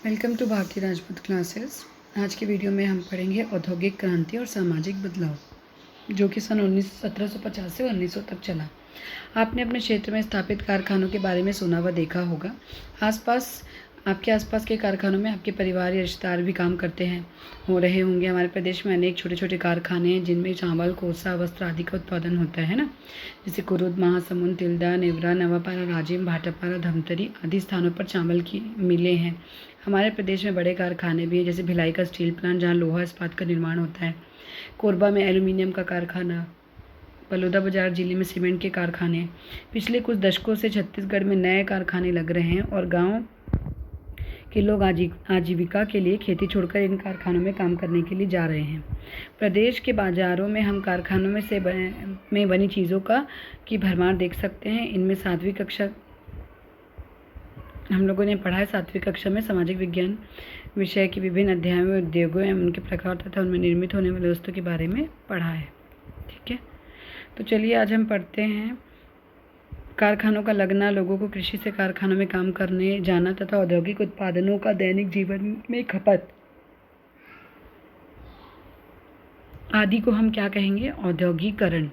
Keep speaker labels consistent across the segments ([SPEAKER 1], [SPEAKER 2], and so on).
[SPEAKER 1] Welcome to भारतीय Rajput classes. आज के वीडियो में हम पढ़ेंगे औद्योगिक क्रांति और सामाजिक बदलाव, जो कि सन 1750 से 1900 तक चला। आपने अपने क्षेत्र में स्थापित कारखानों के बारे में सुना व देखा होगा। आपके आसपास के कारखानों में आपके परिवार या रिश्तेदार भी काम करते हैं हो रहे होंगे। हमारे प्रदेश में अनेक छोटे छोटे कारखाने हैं जिनमें चावल, कोसा, वस्त्र आदि का उत्पादन होता है ना। जैसे कुरुद, महासमुंद, तिल्दा, नेवरा, नवापारा, राजिम, भाटापारा, धमतरी आदि स्थानों पर चावल की मिलें हैं। हमारे प्रदेश में बड़े कारखाने भी हैं, जैसे भिलाई का स्टील प्लांट जहाँ लोहा इस्पात का निर्माण होता है, कोरबा में एल्यूमिनियम का कारखाना, बलौदाबाजार जिले में सीमेंट के कारखाने। पिछले कुछ दशकों से छत्तीसगढ़ में नए कारखाने लग रहे हैं और गांव के लोग आजीविका के लिए खेती छोड़कर इन कारखानों में काम करने के लिए जा रहे हैं। प्रदेश के बाज़ारों में हम कारखानों में बनी चीज़ों की भरमार देख सकते हैं। इनमें सातवीं कक्षा हम लोगों ने पढ़ा है। सातवीं कक्षा में सामाजिक विज्ञान विषय के विभिन्न अध्यायों में उद्योगों एवं उनके प्रकार तथा उनमें निर्मित होने वाले वस्तुओं के बारे में पढ़ा है। ठीक है, तो चलिए आज हम पढ़ते हैं कारखानों का लगना, लोगों को कृषि से कारखानों में काम करने जाना तथा औद्योगिक उत्पादनों का दैनिक जीवन में खपत आदि को हम क्या कहेंगे? औद्योगिकरण।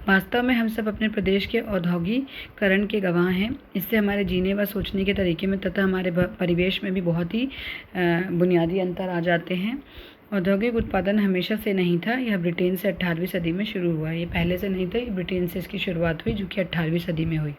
[SPEAKER 1] वास्तव में हम सब अपने प्रदेश के औद्योगिकरण के गवाह हैं। इससे हमारे जीने व सोचने के तरीके में तथा हमारे परिवेश में भी बहुत ही बुनियादी अंतर आ जाते हैं। औद्योगिक उत्पादन हमेशा से नहीं था, यह ब्रिटेन से 18वीं सदी में शुरू हुआ। ये पहले से नहीं था, ये ब्रिटेन से इसकी शुरुआत हुई, जो कि 18वीं सदी में हुई।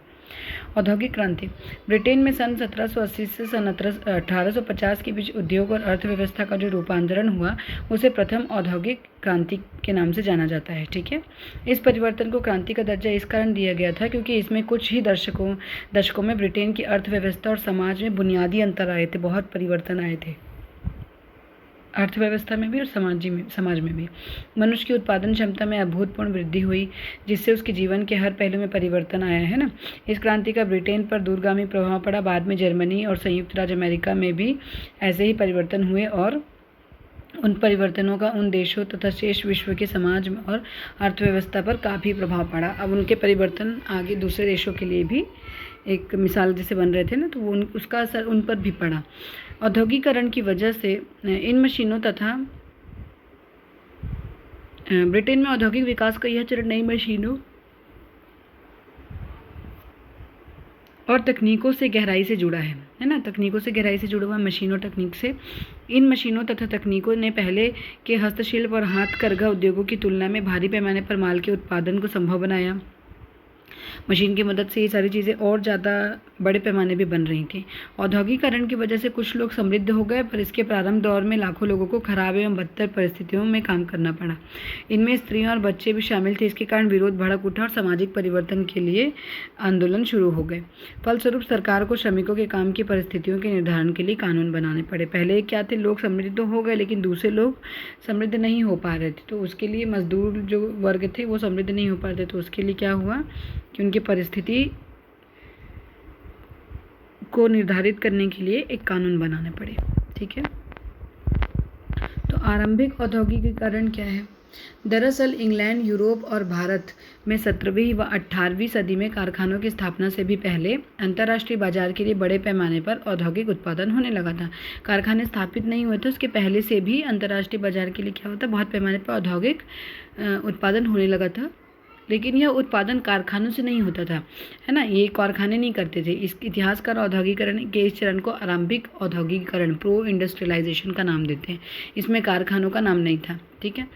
[SPEAKER 1] औद्योगिक क्रांति। ब्रिटेन में सन 1780 से सन 1850 के बीच उद्योग और अर्थव्यवस्था का जो रूपांतरण हुआ उसे प्रथम औद्योगिक क्रांति के नाम से जाना जाता है। ठीक है, इस परिवर्तन को क्रांति का दर्जा इस कारण दिया गया था क्योंकि इसमें कुछ ही दशकों में ब्रिटेन की अर्थव्यवस्था और समाज में बुनियादी अंतर आए थे, बहुत परिवर्तन आए थे, अर्थव्यवस्था में भी और समाज में भी। मनुष्य की उत्पादन क्षमता में अभूतपूर्व वृद्धि हुई, जिससे उसके जीवन के हर पहलू में परिवर्तन आया है ना। इस क्रांति का ब्रिटेन पर दूरगामी प्रभाव पड़ा। बाद में जर्मनी और संयुक्त राज्य अमेरिका में भी ऐसे ही परिवर्तन हुए और उन परिवर्तनों का उन देशों तथा शेष विश्व के समाज और अर्थव्यवस्था पर काफ़ी प्रभाव पड़ा। अब उनके परिवर्तन आगे दूसरे देशों के लिए भी एक मिसाल जैसे बन रहे थे ना, तो उसका असर उन पर भी पड़ा। औद्योगिकरण की वजह से इन मशीनों तथा ब्रिटेन में औद्योगिक विकास का यह चरण नई मशीनों और तकनीकों से गहराई से जुड़ा है ना। तकनीकों से गहराई से जुड़ा हुआ मशीनों तकनीक से। इन मशीनों तथा तकनीकों ने पहले के हस्तशिल्प और हाथ करघा उद्योगों की तुलना में भारी पैमाने पर माल के उत्पादन को संभव बनाया। मशीन की मदद से ये सारी चीज़ें और ज़्यादा बड़े पैमाने भी बन रही थी। औद्योगिकरण की वजह से कुछ लोग समृद्ध हो गए, पर इसके प्रारंभ दौर में लाखों लोगों को खराब एवं बदतर परिस्थितियों में काम करना पड़ा। इनमें स्त्रियां और बच्चे भी शामिल थे। इसके कारण विरोध भड़क उठा और सामाजिक परिवर्तन के लिए आंदोलन शुरू हो गए। फलस्वरूप सरकार को श्रमिकों के काम की परिस्थितियों के निर्धारण के लिए कानून बनाने पड़े। पहले क्या थे, लोग समृद्ध हो गए लेकिन दूसरे लोग समृद्ध नहीं हो पा रहे थे, तो उसके लिए मजदूर जो वर्ग थे वो समृद्ध नहीं हो पा रहे थे। तो उसके लिए क्या हुआ कि उनकी परिस्थिति को निर्धारित करने के लिए एक कानून बनाने पड़े। ठीक है, तो आरंभिक औद्योगिकीकरण क्या है? दरअसल इंग्लैंड, यूरोप और भारत में 17वीं व 18वीं सदी में कारखानों की स्थापना से भी पहले अंतर्राष्ट्रीय बाजार के लिए बड़े पैमाने पर औद्योगिक उत्पादन होने लगा था। कारखाने स्थापित नहीं हुए थे, उसके पहले से भी अंतर्राष्ट्रीय बाजार के लिए क्या होता, बहुत पैमाने पर औद्योगिक उत्पादन होने लगा था। लेकिन यह उत्पादन कारखानों से नहीं होता था, है ना। ये कारखाने नहीं करते थे। इस इतिहासकार औद्योगिकरण के इस चरण को आरंभिक औद्योगिकरण, प्रो इंडस्ट्रियलाइजेशन का नाम देते हैं। इसमें कारखानों का नाम नहीं था। ठीक है,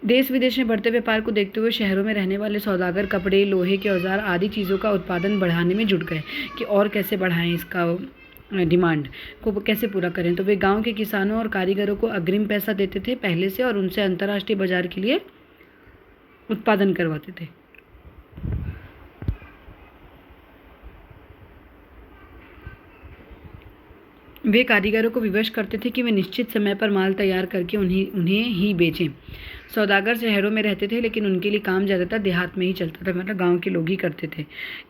[SPEAKER 1] देश विदेश में बढ़ते व्यापार को देखते हुए शहरों में रहने वाले सौदागर कपड़े, लोहे के औजार आदि चीज़ों का उत्पादन बढ़ाने में जुट गए कि और कैसे बढ़ाएं, इसका डिमांड को कैसे पूरा करें। तो वे गाँव के किसानों और कारीगरों को अग्रिम पैसा देते थे पहले से और उनसे अंतर्राष्ट्रीय बाजार के लिए उत्पादन करवाते थे। वे कारीगरों को विवश करते थे कि वे निश्चित समय पर माल तैयार करके उन्हें ही बेचें। सौदागर शहरों में रहते थे लेकिन उनके लिए काम ज़्यादातर देहात में ही चलता था, मतलब गांव के लोग ही करते थे।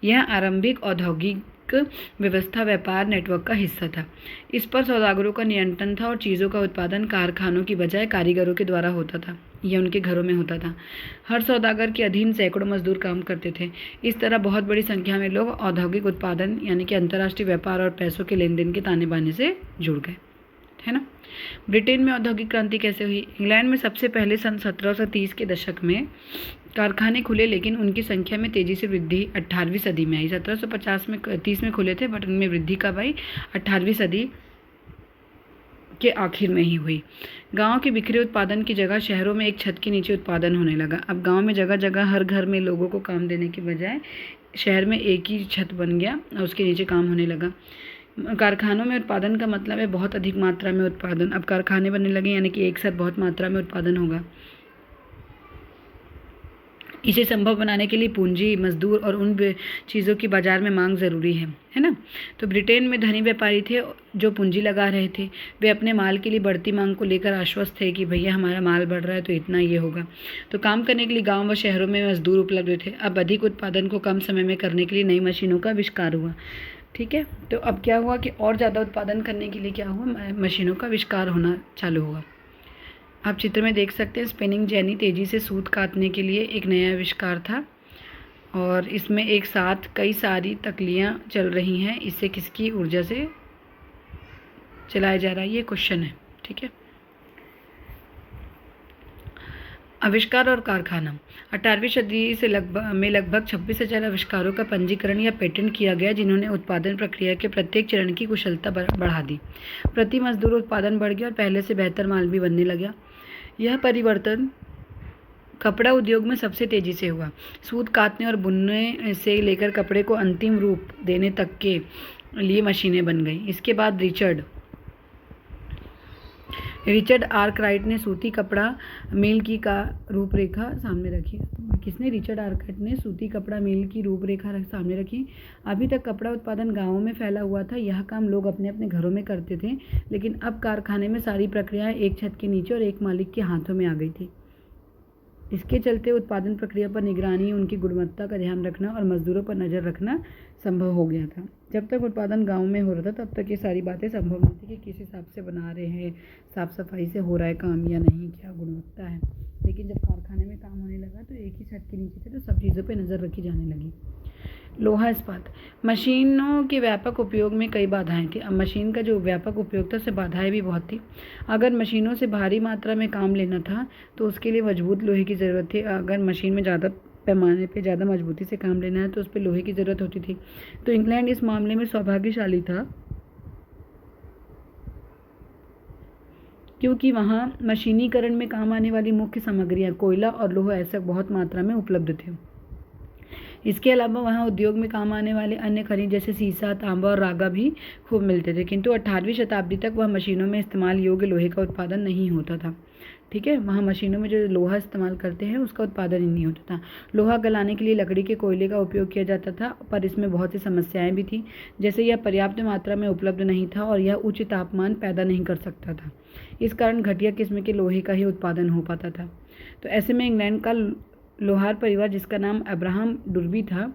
[SPEAKER 1] यह आरंभिक औद्योगिक औद्योगिक व्यवस्था व्यापार नेटवर्क का हिस्सा था। इस पर सौदागरों का नियंत्रण था और चीज़ों का उत्पादन कारखानों की बजाय कारीगरों के द्वारा होता था या उनके घरों में होता था। हर सौदागर के अधीन सैकड़ों मजदूर काम करते थे। इस तरह बहुत बड़ी संख्या में लोग औद्योगिक उत्पादन यानी कि अंतर्राष्ट्रीय व्यापार और पैसों के लेन देन के ताने बाने से जुड़ गए, है ना। ब्रिटेन में औद्योगिक क्रांति कैसे हुई? इंग्लैंड में सबसे पहले सन 1730 के दशक में कारखाने खुले, लेकिन उनकी संख्या में तेजी से वृद्धि 18वीं सदी में आई। 1750 में 30 में खुले थे, बट उनमें वृद्धि कब आई? 18वीं सदी के आखिर में ही हुई। गांव के बिखरे उत्पादन की जगह शहरों में एक छत के नीचे उत्पादन होने लगा। अब गांव में जगह जगह हर घर में लोगों को काम देने के बजाय शहर में एक ही छत बन गया और उसके नीचे काम होने लगा। कारखानों में उत्पादन का मतलब है बहुत अधिक मात्रा में उत्पादन। अब कारखाने बनने लगे यानी कि एक साथ बहुत मात्रा में उत्पादन होगा। इसे संभव बनाने के लिए पूंजी, मजदूर और उन चीज़ों की बाजार में मांग ज़रूरी है ना। तो ब्रिटेन में धनी व्यापारी थे जो पूंजी लगा रहे थे। वे अपने माल के लिए बढ़ती मांग को लेकर आश्वस्त थे कि भैया हमारा माल बढ़ रहा है तो इतना ये होगा। तो काम करने के लिए गांव व शहरों में मजदूर उपलब्ध थे। अब अधिक उत्पादन को कम समय में करने के लिए नई मशीनों का आविष्कार हुआ। ठीक है, तो अब क्या हुआ कि और ज़्यादा उत्पादन करने के लिए क्या हुआ? मशीनों का आविष्कार होना चालू हुआ। आप चित्र में देख सकते हैं स्पिनिंग जेनी तेज़ी से सूत काटने के लिए एक नया आविष्कार था और इसमें एक साथ कई सारी तकलियाँ चल रही हैं। इससे किसकी ऊर्जा से चलाया जा रहा है, ये क्वेश्चन है। ठीक है, आविष्कार और कारखाना। 18वीं सदी से लगभग 26,000 आविष्कारों का पंजीकरण या पेटेंट किया गया, जिन्होंने उत्पादन प्रक्रिया के प्रत्येक चरण की कुशलता बढ़ा दी। प्रति मजदूर उत्पादन बढ़ गया और पहले से बेहतर माल भी बनने लगा। यह परिवर्तन कपड़ा उद्योग में सबसे तेजी से हुआ। सूत काटने और बुनने से लेकर कपड़े को अंतिम रूप देने तक के लिए मशीनें बन गई। इसके बाद रिचर्ड आर्कराइट ने सूती कपड़ा मिल की रूपरेखा सामने रखी। किसने? रिचर्ड आर्कराइट ने सूती कपड़ा मिल की रूपरेखा सामने रखी। अभी तक कपड़ा उत्पादन गांवों में फैला हुआ था। यह काम लोग अपने अपने घरों में करते थे, लेकिन अब कारखाने में सारी प्रक्रियाएं एक छत के नीचे और एक मालिक के हाथों में आ गई थी। इसके चलते उत्पादन प्रक्रिया पर निगरानी, उनकी गुणवत्ता का ध्यान रखना और मजदूरों पर नज़र रखना संभव हो गया था। जब तक उत्पादन गांव में हो रहा था तब तक ये सारी बातें संभव नहीं थी कि किस हिसाब से बना रहे हैं, साफ़ सफाई से हो रहा है काम या नहीं, क्या गुणवत्ता है। लेकिन जब कारखाने में काम होने लगा तो एक ही छत के नीचे थे, तो सब चीज़ों पर नज़र रखी जाने लगी। लोहा इस्पात। मशीनों के व्यापक उपयोग में कई बाधाएं थी। अब मशीन का जो व्यापक उपयोग था उससे बाधाएं भी बहुत थी। अगर मशीनों से भारी मात्रा में काम लेना था तो उसके लिए मजबूत लोहे की ज़रूरत थी। अगर मशीन में ज़्यादा पैमाने पे ज़्यादा मजबूती से काम लेना है तो उस पर लोहे की ज़रूरत होती थी। तो इंग्लैंड इस मामले में सौभाग्यशाली था, क्योंकि वहाँ मशीनीकरण में काम आने वाली मुख्य सामग्रियाँ कोयला और लोहा ऐसा बहुत मात्रा में उपलब्ध थे। इसके अलावा वहाँ उद्योग में काम आने वाले अन्य खनिज जैसे सीसा, तांबा और रागा भी खूब मिलते थे, किंतु 18वीं शताब्दी तक वह मशीनों में इस्तेमाल योग्य लोहे का उत्पादन नहीं होता था। ठीक है, वहाँ मशीनों में जो लोहा इस्तेमाल करते हैं उसका उत्पादन ही नहीं होता था। लोहा गलाने के लिए लकड़ी के कोयले का उपयोग किया जाता था, पर इसमें बहुत सी समस्याएं भी थी, जैसे यह पर्याप्त मात्रा में उपलब्ध नहीं था और यह उच्च तापमान पैदा नहीं कर सकता था। इस कारण घटिया किस्म के लोहे का ही उत्पादन हो पाता था। तो ऐसे में इंग्लैंड का लोहार परिवार, जिसका नाम अब्राहम डुर्बी था,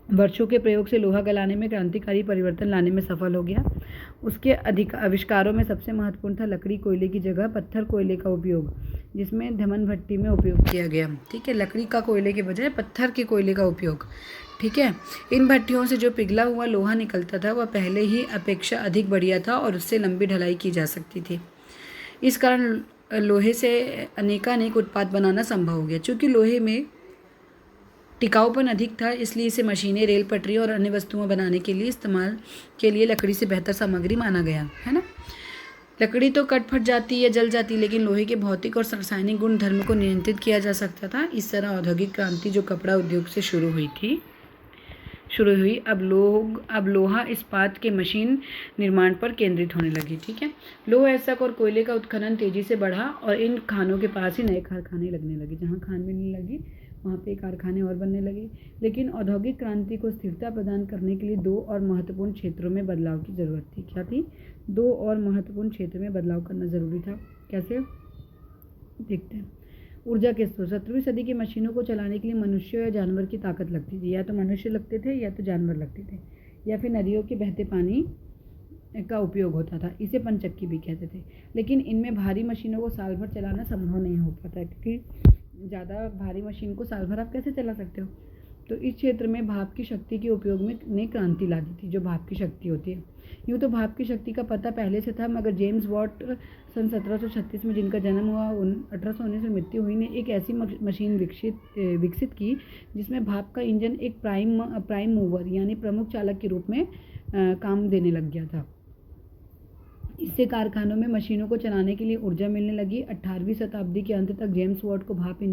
[SPEAKER 1] वर्षों के प्रयोग से लोहा गलाने में क्रांतिकारी परिवर्तन लाने में सफल हो गया। उसके अधिक आविष्कारों में सबसे महत्वपूर्ण था लकड़ी कोयले की जगह पत्थर कोयले का उपयोग, जिसमें धमन भट्टी में उपयोग किया गया। ठीक है, लकड़ी का कोयले के बजाय पत्थर के कोयले का उपयोग। ठीक है, इन भट्टियों से जो पिघला हुआ लोहा निकलता था वह पहले ही अपेक्षा अधिक बढ़िया था और उससे लंबी ढलाई की जा सकती थी। इस कारण लोहे से अनेकानेक उत्पाद बनाना संभव हो गया। चूँकि लोहे में टिकाऊपन अधिक था, इसलिए इसे मशीनें, रेल पटरी और अन्य वस्तुओं बनाने के लिए इस्तेमाल के लिए लकड़ी से बेहतर सामग्री माना गया, है ना। लकड़ी तो कट फट जाती या जल जाती, लेकिन लोहे के भौतिक और रासायनिक गुण धर्म को नियंत्रित किया जा सकता था। इस तरह औद्योगिक क्रांति जो कपड़ा उद्योग से शुरू हुई, अब लोहा इस्पात के मशीन निर्माण पर केंद्रित होने लगी। ठीक है, लोहा ऐसा और कोयले का उत्खनन तेजी से बढ़ा और इन खानों के पास ही नए कारखाने लगने लगे। जहाँ खान मिलने लगी वहाँ पे कारखाने और बनने लगे। लेकिन औद्योगिक क्रांति को स्थिरता प्रदान करने के लिए दो और महत्वपूर्ण क्षेत्रों में बदलाव की जरूरत थी। क्या थी? दो और महत्वपूर्ण क्षेत्र में बदलाव करना जरूरी था। कैसे? देखते हैं। ऊर्जा के स्रोत 17वीं सदी की मशीनों को चलाने के लिए मनुष्य या जानवर की ताकत लगती थी। या तो मनुष्य लगते थे या तो जानवर लगते थे, या फिर नदियों के बहते पानी का उपयोग होता था। इसे पंचक्की भी कहते थे। लेकिन इनमें भारी मशीनों को साल भर चलाना संभव नहीं हो पाता, क्योंकि ज़्यादा भारी मशीन को साल भर आप कैसे चला सकते हो। तो इस क्षेत्र में भाप की शक्ति के उपयोग में ने क्रांति ला दी थी, जो भाप की शक्ति होती है। यूँ तो भाप की शक्ति का पता पहले से था, मगर जेम्स वॉट सन 1736 में, जिनका जन्म हुआ 1819 में मृत्यु हुई, ने एक ऐसी मशीन विकसित की जिसमें भाप का इंजन एक प्राइम मूवर यानी प्रमुख चालक के रूप में काम देने लग गया था। इससे कारखानों में मशीनों को चलाने के लिए ऊर्जा मिलने लगी। 18वीं शताब्दी के अंत तक जेम्स वॉट के भाप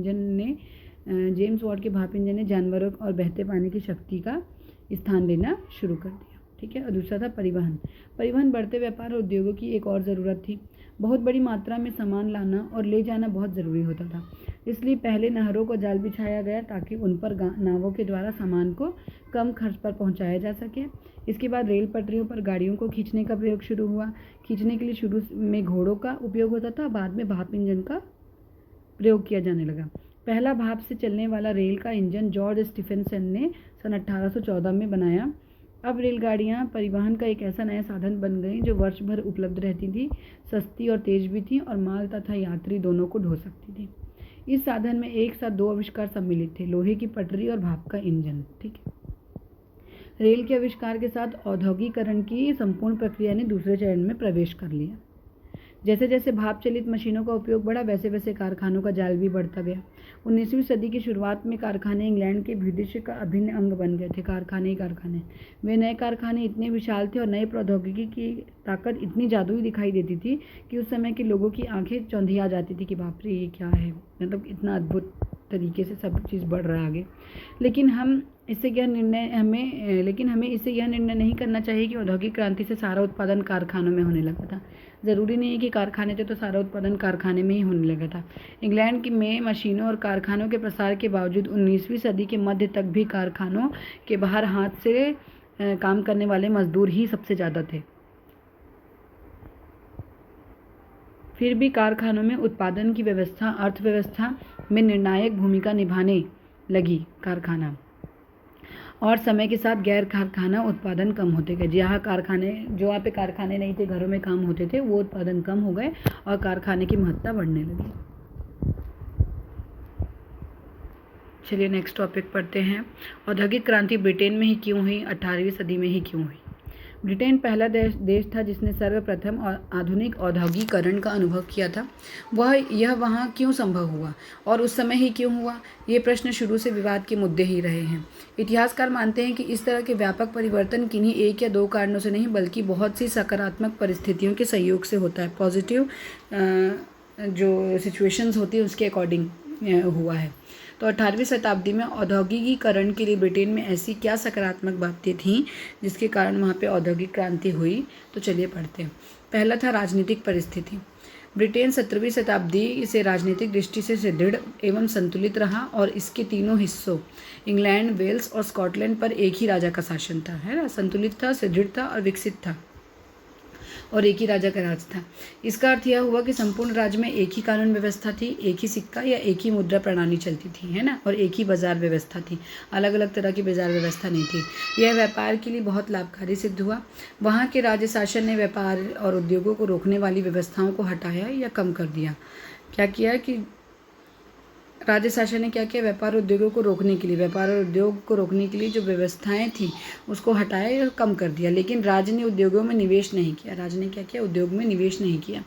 [SPEAKER 1] इंजन ने जानवरों और बहते पानी की शक्ति का स्थान लेना शुरू कर दिया। ठीक है। और दूसरा था परिवहन। परिवहन बढ़ते व्यापार और उद्योगों की एक और ज़रूरत थी। बहुत बड़ी मात्रा में सामान लाना और ले जाना बहुत ज़रूरी होता था। इसलिए पहले नहरों को जाल बिछाया गया ताकि उन पर नावों के द्वारा सामान को कम खर्च पर पहुंचाया जा सके। इसके बाद रेल पटरियों पर गाड़ियों को खींचने का प्रयोग शुरू हुआ। खींचने के लिए शुरू में घोड़ों का उपयोग होता था, बाद में भाप इंजन का प्रयोग किया जाने लगा। पहला भाप से चलने वाला रेल का इंजन जॉर्ज स्टीफेंसन ने सन 1814 में बनाया। अब रेलगाड़ियाँ परिवहन का एक ऐसा नया साधन बन गई जो वर्ष भर उपलब्ध रहती थी, सस्ती और तेज भी थी, और माल तथा यात्री दोनों को ढो सकती थी। इस साधन में एक साथ दो आविष्कार सम्मिलित थे, लोहे की पटरी और भाप का इंजन। ठीक है। रेल के आविष्कार के साथ औद्योगिकरण की संपूर्ण प्रक्रिया ने दूसरे चरण में प्रवेश कर लिया। जैसे जैसे भाप चलित मशीनों का उपयोग बढ़ा, वैसे वैसे कारखानों का जाल भी बढ़ता गया। 19वीं सदी की शुरुआत में कारखाने इंग्लैंड के भूदृश्य का अभिन्न अंग बन गए थे। कारखाने वे नए कारखाने इतने विशाल थे और नई प्रौद्योगिकी की ताकत इतनी जादुई दिखाई देती थी कि उस समय के लोगों की आंखें चौंधिया जाती थी कि बाप रे ये क्या है, मतलब इतना अद्भुत तरीके से सब चीज़ बढ़ रहा है आगे। लेकिन हमें इससे यह निर्णय नहीं करना चाहिए कि औद्योगिक क्रांति से सारा उत्पादन कारखानों में होने लगा था। ज़रूरी नहीं है कि कारखाने थे तो सारा उत्पादन कारखाने में ही होने लगा था। इंग्लैंड में मशीनों और कारखानों के प्रसार के बावजूद 19वीं सदी के मध्य तक भी कारखानों के बाहर हाथ से काम करने वाले मजदूर ही सबसे ज़्यादा थे। फिर भी कारखानों में उत्पादन की व्यवस्था अर्थव्यवस्था में निर्णायक भूमिका निभाने लगी कारखाना, और समय के साथ गैर कारखाना उत्पादन कम होते गए। जहाँ पे कारखाने नहीं थे, घरों में काम होते थे, वो उत्पादन कम हो गए और कारखाने की महत्ता बढ़ने लगी। चलिए नेक्स्ट टॉपिक पढ़ते हैं। औद्योगिक क्रांति ब्रिटेन में ही क्यों हुई, 18वीं सदी में ही क्यों हुई। ब्रिटेन पहला देश था जिसने सर्वप्रथम आधुनिक औद्योगिकरण का अनुभव किया था। यह वहाँ क्यों संभव हुआ और उस समय ही क्यों हुआ, ये प्रश्न शुरू से विवाद के मुद्दे ही रहे हैं। इतिहासकार मानते हैं कि इस तरह के व्यापक परिवर्तन किन्हीं एक या दो कारणों से नहीं, बल्कि बहुत सी सकारात्मक परिस्थितियों के सहयोग से होता है। पॉजिटिव जो सिचुएशंस होती है उसके अकॉर्डिंग हुआ है। तो 18वीं शताब्दी में औद्योगिकीकरण के लिए ब्रिटेन में ऐसी क्या सकारात्मक बातें थीं जिसके कारण वहाँ पे औद्योगिक क्रांति हुई। तो चलिए पढ़ते हैं। पहला था राजनीतिक परिस्थिति। ब्रिटेन 17वीं शताब्दी से राजनीतिक दृष्टि से सुदृढ़ एवं संतुलित रहा और इसके तीनों हिस्सों इंग्लैंड, वेल्स और स्कॉटलैंड पर एक ही राजा का शासन था, है ना। संतुलित था, सुदृढ़ था और विकसित था, और एक ही राजा का राज था। इसका अर्थ यह हुआ कि संपूर्ण राज्य में एक ही कानून व्यवस्था थी, एक ही सिक्का या एक ही मुद्रा प्रणाली चलती थी, है ना, और एक ही बाजार व्यवस्था थी। अलग अलग तरह की बाजार व्यवस्था नहीं थी। यह व्यापार के लिए बहुत लाभकारी सिद्ध हुआ। वहाँ के राज्य शासन ने व्यापार और उद्योगों को रोकने वाली व्यवस्थाओं को हटाया या कम कर दिया। क्या किया कि राज्य शासन ने क्या किया, व्यापार और उद्योगों को रोकने के लिए जो व्यवस्थाएं थी उसको हटाया और कम कर दिया। लेकिन राज्य ने उद्योगों में निवेश नहीं किया। राज्य ने क्या किया, उद्योग में निवेश नहीं किया।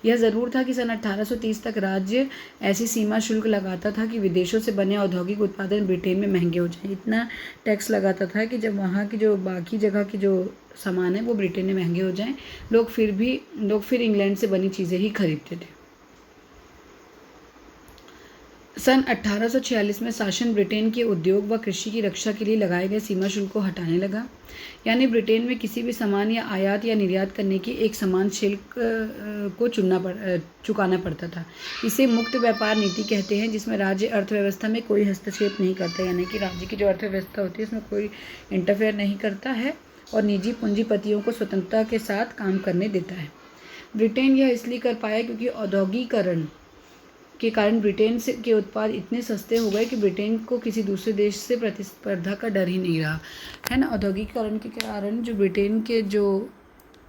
[SPEAKER 1] यह ज़रूर था कि सन 1830 तक राज्य ऐसी सीमा शुल्क लगाता था कि विदेशों से बने औद्योगिक उत्पादन ब्रिटेन में महंगे हो जाए। इतना टैक्स लगाता था कि जब वहाँ की जो बाकी जगह की जो सामान है वो ब्रिटेन में महंगे हो जाएँ, लोग फिर इंग्लैंड से बनी चीज़ें ही खरीदते थे। सन 1846 में शासन ब्रिटेन के उद्योग व कृषि की रक्षा के लिए लगाए गए सीमा शुल्क को हटाने लगा। यानी ब्रिटेन में किसी भी सामान या आयात या निर्यात करने की एक समान शुल्क को चुकाना पड़ता था। इसे मुक्त व्यापार नीति कहते हैं, जिसमें राज्य अर्थव्यवस्था में कोई हस्तक्षेप नहीं करता। यानी कि राज्य की जो अर्थव्यवस्था होती है उसमें कोई इंटरफेयर नहीं करता है और निजी पूंजीपतियों को स्वतंत्रता के साथ काम करने देता है। ब्रिटेन यह इसलिए कर पाया क्योंकि औद्योगिकरण के कारण ब्रिटेन से के उत्पाद इतने सस्ते हो गए कि ब्रिटेन को किसी दूसरे देश से प्रतिस्पर्धा का डर ही नहीं रहा, है ना। औद्योगिकीकरण के कारण जो ब्रिटेन के जो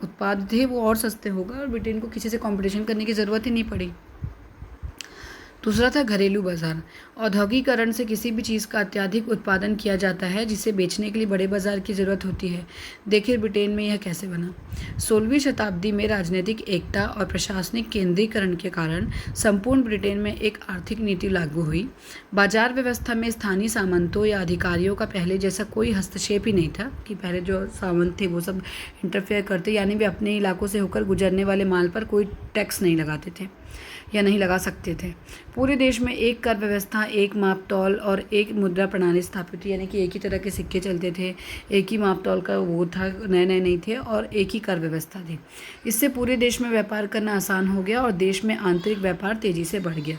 [SPEAKER 1] उत्पाद थे वो और सस्ते हो गए और ब्रिटेन को किसी से कंपटीशन करने की ज़रूरत ही नहीं पड़ी। दूसरा था घरेलू बाजार। औद्योगिकरण से किसी भी चीज़ का अत्यधिक उत्पादन किया जाता है जिसे बेचने के लिए बड़े बाजार की ज़रूरत होती है। देखिए ब्रिटेन में यह कैसे बना। 16वीं शताब्दी में राजनीतिक एकता और प्रशासनिक केंद्रीकरण के कारण संपूर्ण ब्रिटेन में एक आर्थिक नीति लागू हुई। बाजार व्यवस्था में स्थानीय सामंतों या अधिकारियों का पहले जैसा कोई हस्तक्षेप ही नहीं था कि पहले जो सामंत थे वो सब इंटरफेयर करते, यानी वे अपने इलाकों से होकर गुजरने वाले माल पर कोई टैक्स नहीं लगाते थे या नहीं लगा सकते थे। पूरे देश में एक कर व्यवस्था, एक माप तौल और एक मुद्रा प्रणाली स्थापित हुई, यानी कि एक ही तरह के सिक्के चलते थे, एक ही माप तौल का वो था, नए नए नहीं थे, और एक ही कर व्यवस्था थी। इससे पूरे देश में व्यापार करना आसान हो गया और देश में आंतरिक व्यापार तेज़ी से बढ़ गया,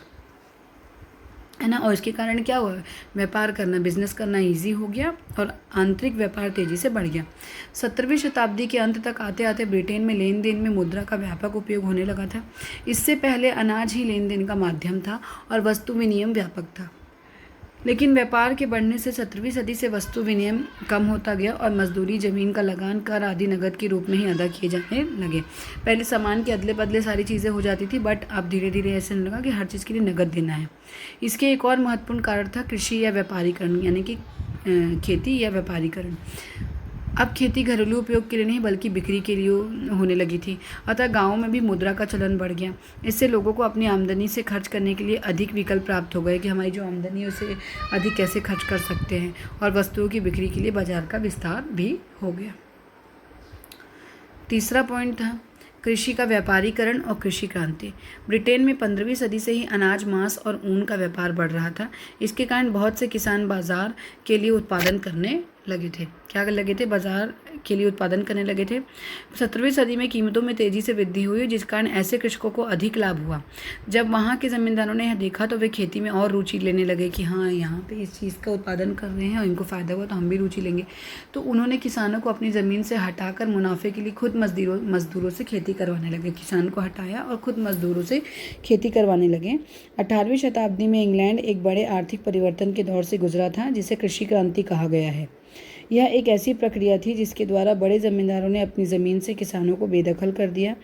[SPEAKER 1] है ना। और इसके कारण क्या हुआ, व्यापार करना, बिजनेस करना इजी हो गया और आंतरिक व्यापार तेज़ी से बढ़ गया। 17वीं शताब्दी के अंत तक आते आते ब्रिटेन में लेन देन में मुद्रा का व्यापक उपयोग होने लगा था। इससे पहले अनाज ही लेन देन का माध्यम था और वस्तु विनिमय व्यापक था, लेकिन व्यापार के बढ़ने से 17वीं सदी से वस्तु विनिमय कम होता गया और मजदूरी, जमीन का लगान, कर आदि नगद के रूप में ही अदा किए जाने लगे। पहले सामान के अदले बदले सारी चीज़ें हो जाती थी, बट अब धीरे धीरे ऐसे लगा कि हर चीज़ के लिए नगद देना है। इसके एक और महत्वपूर्ण कारण था कृषि या व्यापारीकरण, यानी कि खेती या व्यापारीकरण। अब खेती घरेलू उपयोग के लिए नहीं बल्कि बिक्री के लिए होने लगी थी, अतः गाँव में भी मुद्रा का चलन बढ़ गया। इससे लोगों को अपनी आमदनी से खर्च करने के लिए अधिक विकल्प प्राप्त हो गए कि हमारी जो आमदनी है उसे अधिक कैसे खर्च कर सकते हैं, और वस्तुओं की बिक्री के लिए बाजार का विस्तार भी हो गया। तीसरा पॉइंट था कृषि का व्यापारीकरण और कृषि क्रांति। ब्रिटेन में 15वीं सदी से ही अनाज, मांस और ऊन का व्यापार बढ़ रहा था। इसके कारण बहुत से किसान बाजार के लिए उत्पादन करने लगे थे। क्या लगे थे? बाजार के लिए उत्पादन करने लगे थे। 17वीं सदी में कीमतों में तेज़ी से वृद्धि हुई, जिस कारण ऐसे कृषकों को अधिक लाभ हुआ। जब वहाँ के ज़मींदारों ने यह देखा तो वे खेती में और रुचि लेने लगे कि हाँ, यहाँ पे इस चीज़ का उत्पादन कर रहे हैं और इनको फ़ायदा हुआ तो हम भी रुचि लेंगे। तो उन्होंने किसानों को अपनी ज़मीन से हटाकर मुनाफे के लिए खुद मजदूरों से खेती करवाने लगे। किसान को हटाया और खुद मजदूरों से खेती करवाने लगे। 18वीं शताब्दी में इंग्लैंड एक बड़े आर्थिक परिवर्तन के दौर से गुजरा था, जिसे कृषि क्रांति कहा गया है। यह एक ऐसी प्रक्रिया थी जिसके द्वारा बड़े ज़मींदारों ने अपनी ज़मीन से किसानों को बेदखल कर दिया,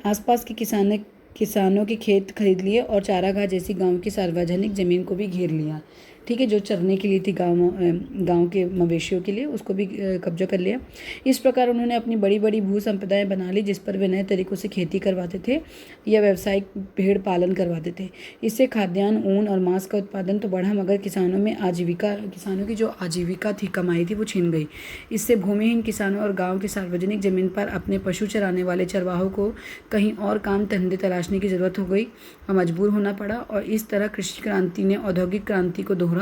[SPEAKER 1] आसपास के किसानों के खेत खरीद लिए और चारागाह जैसी गांव की सार्वजनिक ज़मीन को भी घेर लिया। ठीक है, जो चरने के लिए थी गांव के मवेशियों के लिए, उसको भी कब्जा कर लिया। इस प्रकार उन्होंने अपनी बड़ी बड़ी भू संपदाएँ बना ली, जिस पर वे नए तरीक़ों से खेती करवाते थे या व्यावसायिक भेड़ पालन करवाते थे। इससे खाद्यान्न, ऊन और मांस का उत्पादन तो बढ़ा, मगर किसानों की जो आजीविका थी, कमाई थी, वो छिन गई। इससे भूमिहीन किसानों और गाँव की सार्वजनिक ज़मीन पर अपने पशु चराने वाले चरवाहों को कहीं और काम धंधे तलाशने की ज़रूरत हो गई और मजबूर होना पड़ा, और इस तरह कृषि क्रांति ने औद्योगिक क्रांति को दोहरा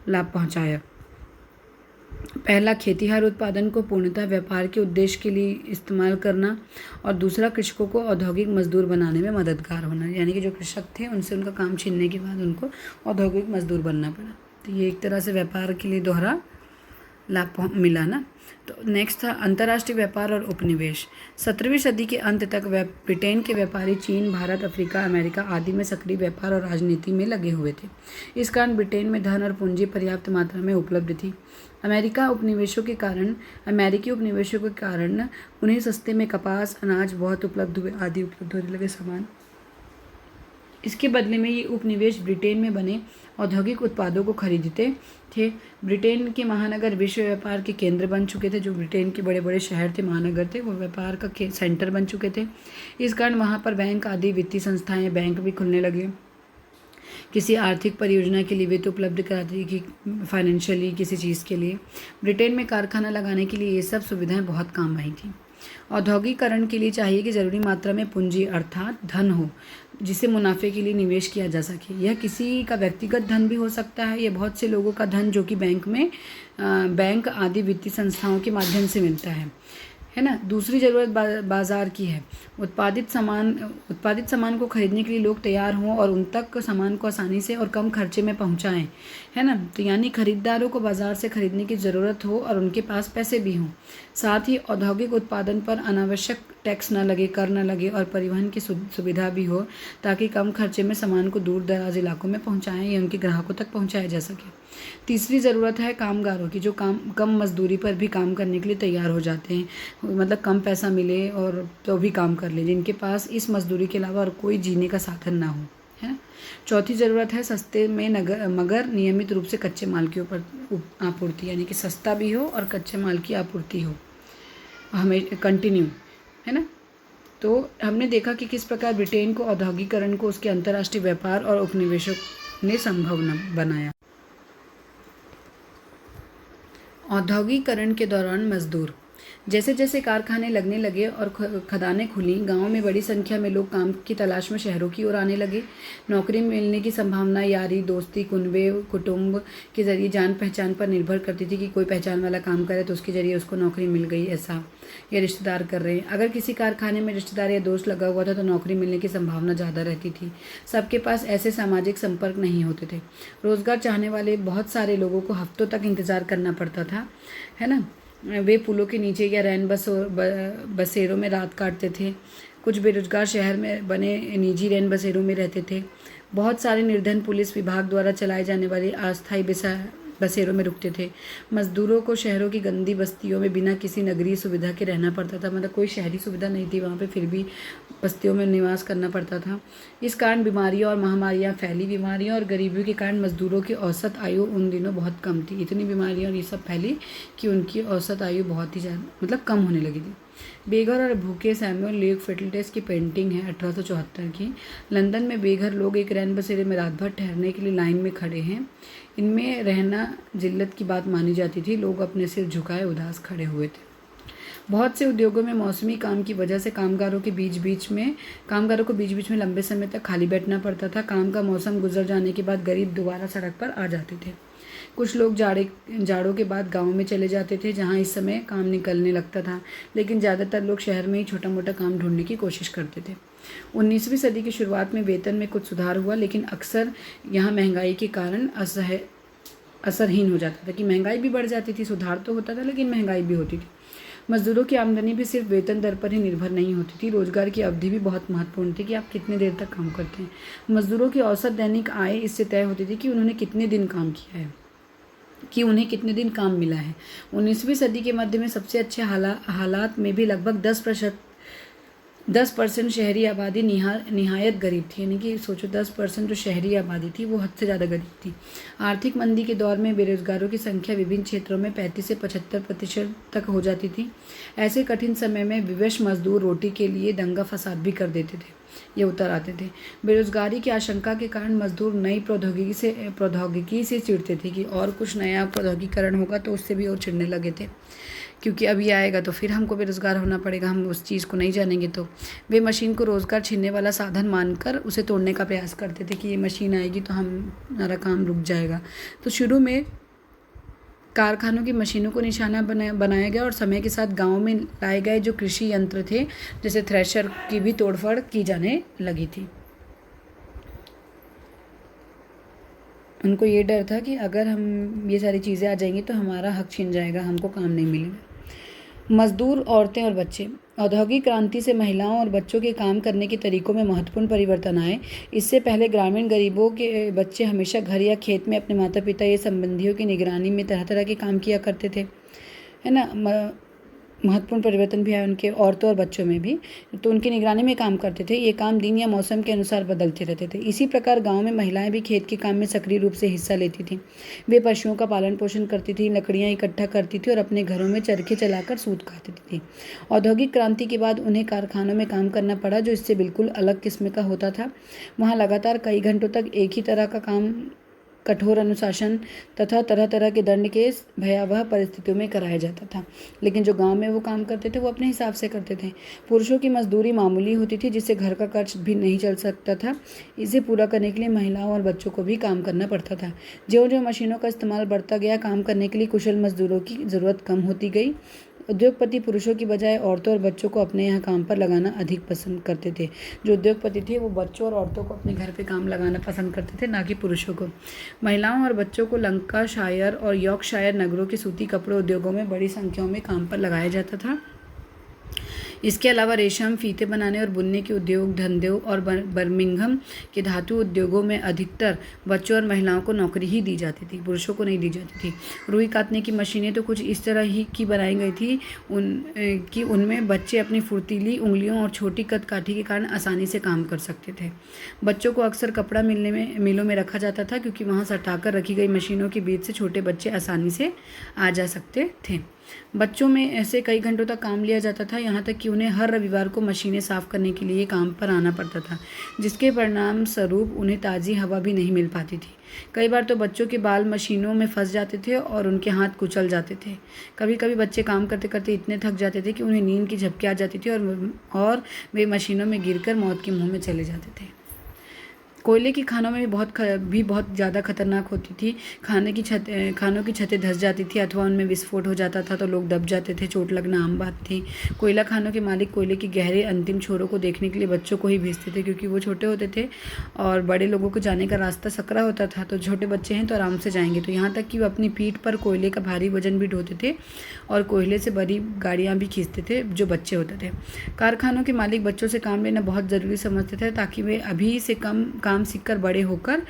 [SPEAKER 1] लाभ पहुंचाया। पहला, खेतीहार उत्पादन को पूर्णतः व्यापार के उद्देश्य के लिए इस्तेमाल करना, और दूसरा, कृषकों को औद्योगिक मजदूर बनाने में मददगार होना, यानी कि जो कृषक थे उनसे उनका काम छीनने के बाद उनको औद्योगिक मजदूर बनना पड़ा। तो ये एक तरह से व्यापार के लिए दोहरा लाभ मिला ना। तो नेक्स्ट था अंतर्राष्ट्रीय व्यापार और उपनिवेश। 17वीं सदी के अंत तक ब्रिटेन के व्यापारी चीन, भारत, अफ्रीका, अमेरिका आदि में सक्रिय व्यापार और राजनीति में लगे हुए थे। इस कारण ब्रिटेन में धन और पूंजी पर्याप्त मात्रा में उपलब्ध थी। अमेरिकी उपनिवेशों के कारण उन्हें सस्ते में कपास, अनाज बहुत उपलब्ध हुए, आदि उपलब्ध होने लगे सामान। इसके बदले में ये उपनिवेश ब्रिटेन में बने औद्योगिक उत्पादों को खरीदते थे। ब्रिटेन के महानगर विश्व व्यापार के केंद्र बन चुके थे। जो ब्रिटेन के बड़े बड़े शहर थे, महानगर थे, वो व्यापार का सेंटर बन चुके थे। इस कारण वहाँ पर बैंक आदि वित्तीय संस्थाएं, बैंक भी खुलने लगे। किसी आर्थिक परियोजना के लिए वित्त उपलब्ध कराती कि फाइनेंशियली किसी चीज़ के लिए। ब्रिटेन में कारखाना लगाने के लिए ये सब सुविधाएं बहुत काम आई थी। औद्योगिकरण के लिए चाहिए कि ज़रूरी मात्रा में पूंजी अर्थात धन हो, जिसे मुनाफे के लिए निवेश किया जा सके। यह किसी का व्यक्तिगत धन भी हो सकता है, या बहुत से लोगों का धन जो कि बैंक आदि वित्तीय संस्थाओं के माध्यम से मिलता है ना। दूसरी ज़रूरत बाज़ार की है। उत्पादित सामान को खरीदने के लिए लोग तैयार हों और उन तक सामान को आसानी से और कम खर्चे में पहुंचाएं, है ना। तो यानी खरीदारों को बाज़ार से खरीदने की ज़रूरत हो और उनके पास पैसे भी हों। साथ ही औद्योगिक उत्पादन पर अनावश्यक टैक्स ना लगे, कर ना लगे और परिवहन की सुविधा भी हो, ताकि कम खर्चे में सामान को दूर दराज इलाकों में पहुंचाएं या उनके ग्राहकों तक पहुंचाया जा सके। तीसरी ज़रूरत है कामगारों की, जो कम मजदूरी पर भी काम करने के लिए तैयार हो जाते हैं, मतलब कम पैसा मिले और तो भी काम कर ले, जिनके पास इस मजदूरी के अलावा और कोई जीने का साधन ना हो, है ना। चौथी ज़रूरत है सस्ते में मगर नियमित रूप से कच्चे माल की आपूर्ति, यानी कि सस्ता भी हो और कच्चे माल की आपूर्ति हो हमें कंटिन्यू, है ना। तो हमने देखा कि किस प्रकार ब्रिटेन को औद्योगिकरण को उसके अंतर्राष्ट्रीय व्यापार और उपनिवेशों ने संभव बनाया। औद्योगिकरण के दौरान मजदूर, जैसे जैसे कारखाने लगने लगे और खदानें खुली, गांव में बड़ी संख्या में लोग काम की तलाश में शहरों की ओर आने लगे। नौकरी मिलने की संभावना यारी दोस्ती कुटुंब के जरिए जान पहचान पर निर्भर करती थी कि कोई पहचान वाला काम करे तो उसके जरिए उसको नौकरी मिल गई, ऐसा या रिश्तेदार कर रहे हैं। अगर किसी कारखाने में रिश्तेदार या दोस्त लगा हुआ था तो नौकरी मिलने की संभावना ज़्यादा रहती थी। सबके पास ऐसे सामाजिक संपर्क नहीं होते थे। रोजगार चाहने वाले बहुत सारे लोगों को हफ्तों तक इंतज़ार करना पड़ता था, है ना। वे पुलों के नीचे या रैन बसेरों में रात काटते थे। कुछ बेरोजगार शहर में बने निजी रैन बसेरों में रहते थे। बहुत सारे निर्धन पुलिस विभाग द्वारा चलाए जाने वाले अस्थायी बसेरों में रुकते थे। मजदूरों को शहरों की गंदी बस्तियों में बिना किसी नगरीय सुविधा के रहना पड़ता था, मतलब कोई शहरी सुविधा नहीं थी वहाँ पे, फिर भी बस्तियों में निवास करना पड़ता था। इस कारण बीमारियाँ और महामारियाँ फैली। बीमारियाँ और गरीबी के कारण मजदूरों की औसत आयु उन दिनों बहुत कम थी। इतनी बीमारियाँ और ये सब फैली कि उनकी औसत आयु बहुत ही ज़्यादा मतलब कम होने लगी थी। बेघर और भूखे सैमुअल ल्यूक फेटल्टेस की पेंटिंग है 1874 की। लंदन में बेघर लोग एक रैन बसेरे में रात भर ठहरने के लिए लाइन में खड़े हैं। इनमें रहना जिल्लत की बात मानी जाती थी। लोग अपने सिर झुकाए उदास खड़े हुए थे। बहुत से उद्योगों में मौसमी काम की वजह से कामगारों को बीच बीच में लंबे समय तक खाली बैठना पड़ता था। काम का मौसम गुजर जाने के बाद गरीब दोबारा सड़क पर आ जाते थे। कुछ लोग जाड़ों के बाद गाँव में चले जाते थे, जहाँ इस समय काम निकलने लगता था, लेकिन ज़्यादातर लोग शहर में ही छोटा मोटा काम ढूंढने की कोशिश करते थे। 19वीं सदी की शुरुआत में वेतन में कुछ सुधार हुआ, लेकिन अक्सर यहाँ महंगाई के कारण असरहीन हो जाता था कि महंगाई भी बढ़ जाती थी। सुधार तो होता था लेकिन महंगाई भी होती थी। मजदूरों की आमदनी भी सिर्फ वेतन दर पर ही निर्भर नहीं होती थी। रोजगार की अवधि भी बहुत महत्वपूर्ण थी कि आप कितने देर तक काम करते हैं। मजदूरों की औसत दैनिक आय इससे तय होती थी कि उन्होंने कितने दिन काम किया है, कि उन्हें कितने दिन काम मिला है। 19वीं सदी के मध्य में सबसे अच्छे हालात में भी लगभग 10% शहरी आबादी निहायत गरीब थी, यानी कि सोचो 10% जो शहरी आबादी थी वो हद से ज़्यादा गरीब थी। आर्थिक मंदी के दौर में बेरोजगारों की संख्या विभिन्न क्षेत्रों में 35 से 75% तक हो जाती थी। ऐसे कठिन समय में विवश मजदूर रोटी के लिए दंगा फसाद भी कर देते थे, ये उतर आते थे। बेरोजगारी की आशंका के कारण मजदूर नई प्रौद्योगिकी से चिढ़ते थे कि और कुछ नया प्रौद्योगिकरण होगा तो उससे भी और चिढ़ने लगे थे, क्योंकि अब ये आएगा तो फिर हमको बेरोजगार होना पड़ेगा, हम उस चीज़ को नहीं जानेंगे। तो वे मशीन को रोज़गार छीनने वाला साधन मानकर उसे तोड़ने का प्रयास करते थे कि ये मशीन आएगी तो हमारा काम रुक जाएगा। तो शुरू में कारखानों की मशीनों को निशाना बनाया गया और समय के साथ गाँव में लाए गए जो कृषि यंत्र थे, जैसे थ्रेशर की भी तोड़फोड़ की जाने लगी थी। उनको ये डर था कि अगर हम ये सारी चीज़ें आ जाएंगी तो हमारा हक छीन जाएगा, हमको काम नहीं मिलेगा। मजदूर, औरतें और बच्चे। औद्योगिक क्रांति से महिलाओं और बच्चों के काम करने के तरीकों में महत्वपूर्ण परिवर्तन आए। इससे पहले ग्रामीण गरीबों के बच्चे हमेशा घर या खेत में अपने माता पिता या संबंधियों की निगरानी में तरह तरह के काम किया करते थे, है ना। महत्वपूर्ण परिवर्तन भी आए उनके औरतों और बच्चों में भी, तो उनकी निगरानी में काम करते थे। ये काम दिन या मौसम के अनुसार बदलते रहते थे। इसी प्रकार गांव में महिलाएं भी खेत के काम में सक्रिय रूप से हिस्सा लेती थीं। वे पशुओं का पालन पोषण करती थी, लकड़ियां इकट्ठा करती थी और अपने घरों में चरखे चलाकर सूत काटती थी। औद्योगिक क्रांति के बाद उन्हें कारखानों में काम करना पड़ा, जो इससे बिल्कुल अलग किस्म का होता था। वहाँ लगातार कई घंटों तक एक ही तरह का काम कठोर अनुशासन तथा तरह तरह के दंड के भयावह परिस्थितियों में कराया जाता था। लेकिन जो गांव में वो काम करते थे वो अपने हिसाब से करते थे। पुरुषों की मजदूरी मामूली होती थी, जिससे घर का खर्च भी नहीं चल सकता था। इसे पूरा करने के लिए महिलाओं और बच्चों को भी काम करना पड़ता था। ज्यों ज्यों मशीनों का इस्तेमाल बढ़ता गया, काम करने के लिए कुशल मजदूरों की ज़रूरत कम होती गई। उद्योगपति पुरुषों की बजाय औरतों और बच्चों को अपने यहाँ काम पर लगाना अधिक पसंद करते थे। जो उद्योगपति थे वो बच्चों और औरतों को अपने घर पे काम लगाना पसंद करते थे, ना कि पुरुषों को। महिलाओं और बच्चों को लंकाशायर और यॉर्कशायर नगरों के सूती कपड़े उद्योगों में बड़ी संख्या में काम पर लगाया जाता था। इसके अलावा रेशम, फीते बनाने और बुनने के उद्योग धंधों और बर्मिंघम के धातु उद्योगों में अधिकतर बच्चों और महिलाओं को नौकरी ही दी जाती थी, पुरुषों को नहीं दी जाती थी। रुई काटने की मशीनें तो कुछ इस तरह ही की बनाई गई थी कि उनमें बच्चे अपनी फुर्तीली उंगलियों और छोटी कद काठी के कारण आसानी से काम कर सकते थे। बच्चों को अक्सर कपड़ा मिलों में रखा जाता था, क्योंकि वहाँ सटाकर रखी गई मशीनों के बीच से छोटे बच्चे आसानी से आ जा सकते थे। बच्चों में ऐसे कई घंटों तक काम लिया जाता था, यहाँ तक कि उन्हें हर रविवार को मशीनें साफ करने के लिए काम पर आना पड़ता था, जिसके परिणाम स्वरूप उन्हें ताज़ी हवा भी नहीं मिल पाती थी। कई बार तो बच्चों के बाल मशीनों में फंस जाते थे और उनके हाथ कुचल जाते थे। कभी कभी बच्चे काम करते करते इतने थक जाते थे कि उन्हें नींद की झपकी आ जाती थी और वे मशीनों में गिरकर मौत के मुंह में चले जाते थे। कोयले की खानों में बहुत ज़्यादा खतरनाक होती थी। खानों की छतें धंस जाती थी अथवा उनमें विस्फोट हो जाता था तो लोग दब जाते थे, चोट लगना आम बात थी। कोयला खानों के मालिक कोयले के गहरे अंतिम छोरों को देखने के लिए बच्चों को ही भेजते थे, क्योंकि वो छोटे होते थे और बड़े लोगों को जाने का रास्ता सकरा होता था। तो छोटे बच्चे हैं तो आराम से जाएंगे, तो यहाँ तक कि वो अपनी पीठ पर कोयले का भारी वजन भी ढोते थे और कोयले से बड़ी गाड़ियाँ भी खींचते थे जो बच्चे होते थे। कारखानों के मालिक बच्चों से काम लेना बहुत ज़रूरी समझते थे, ताकि वे अभी से काम सीखकर बड़े होकर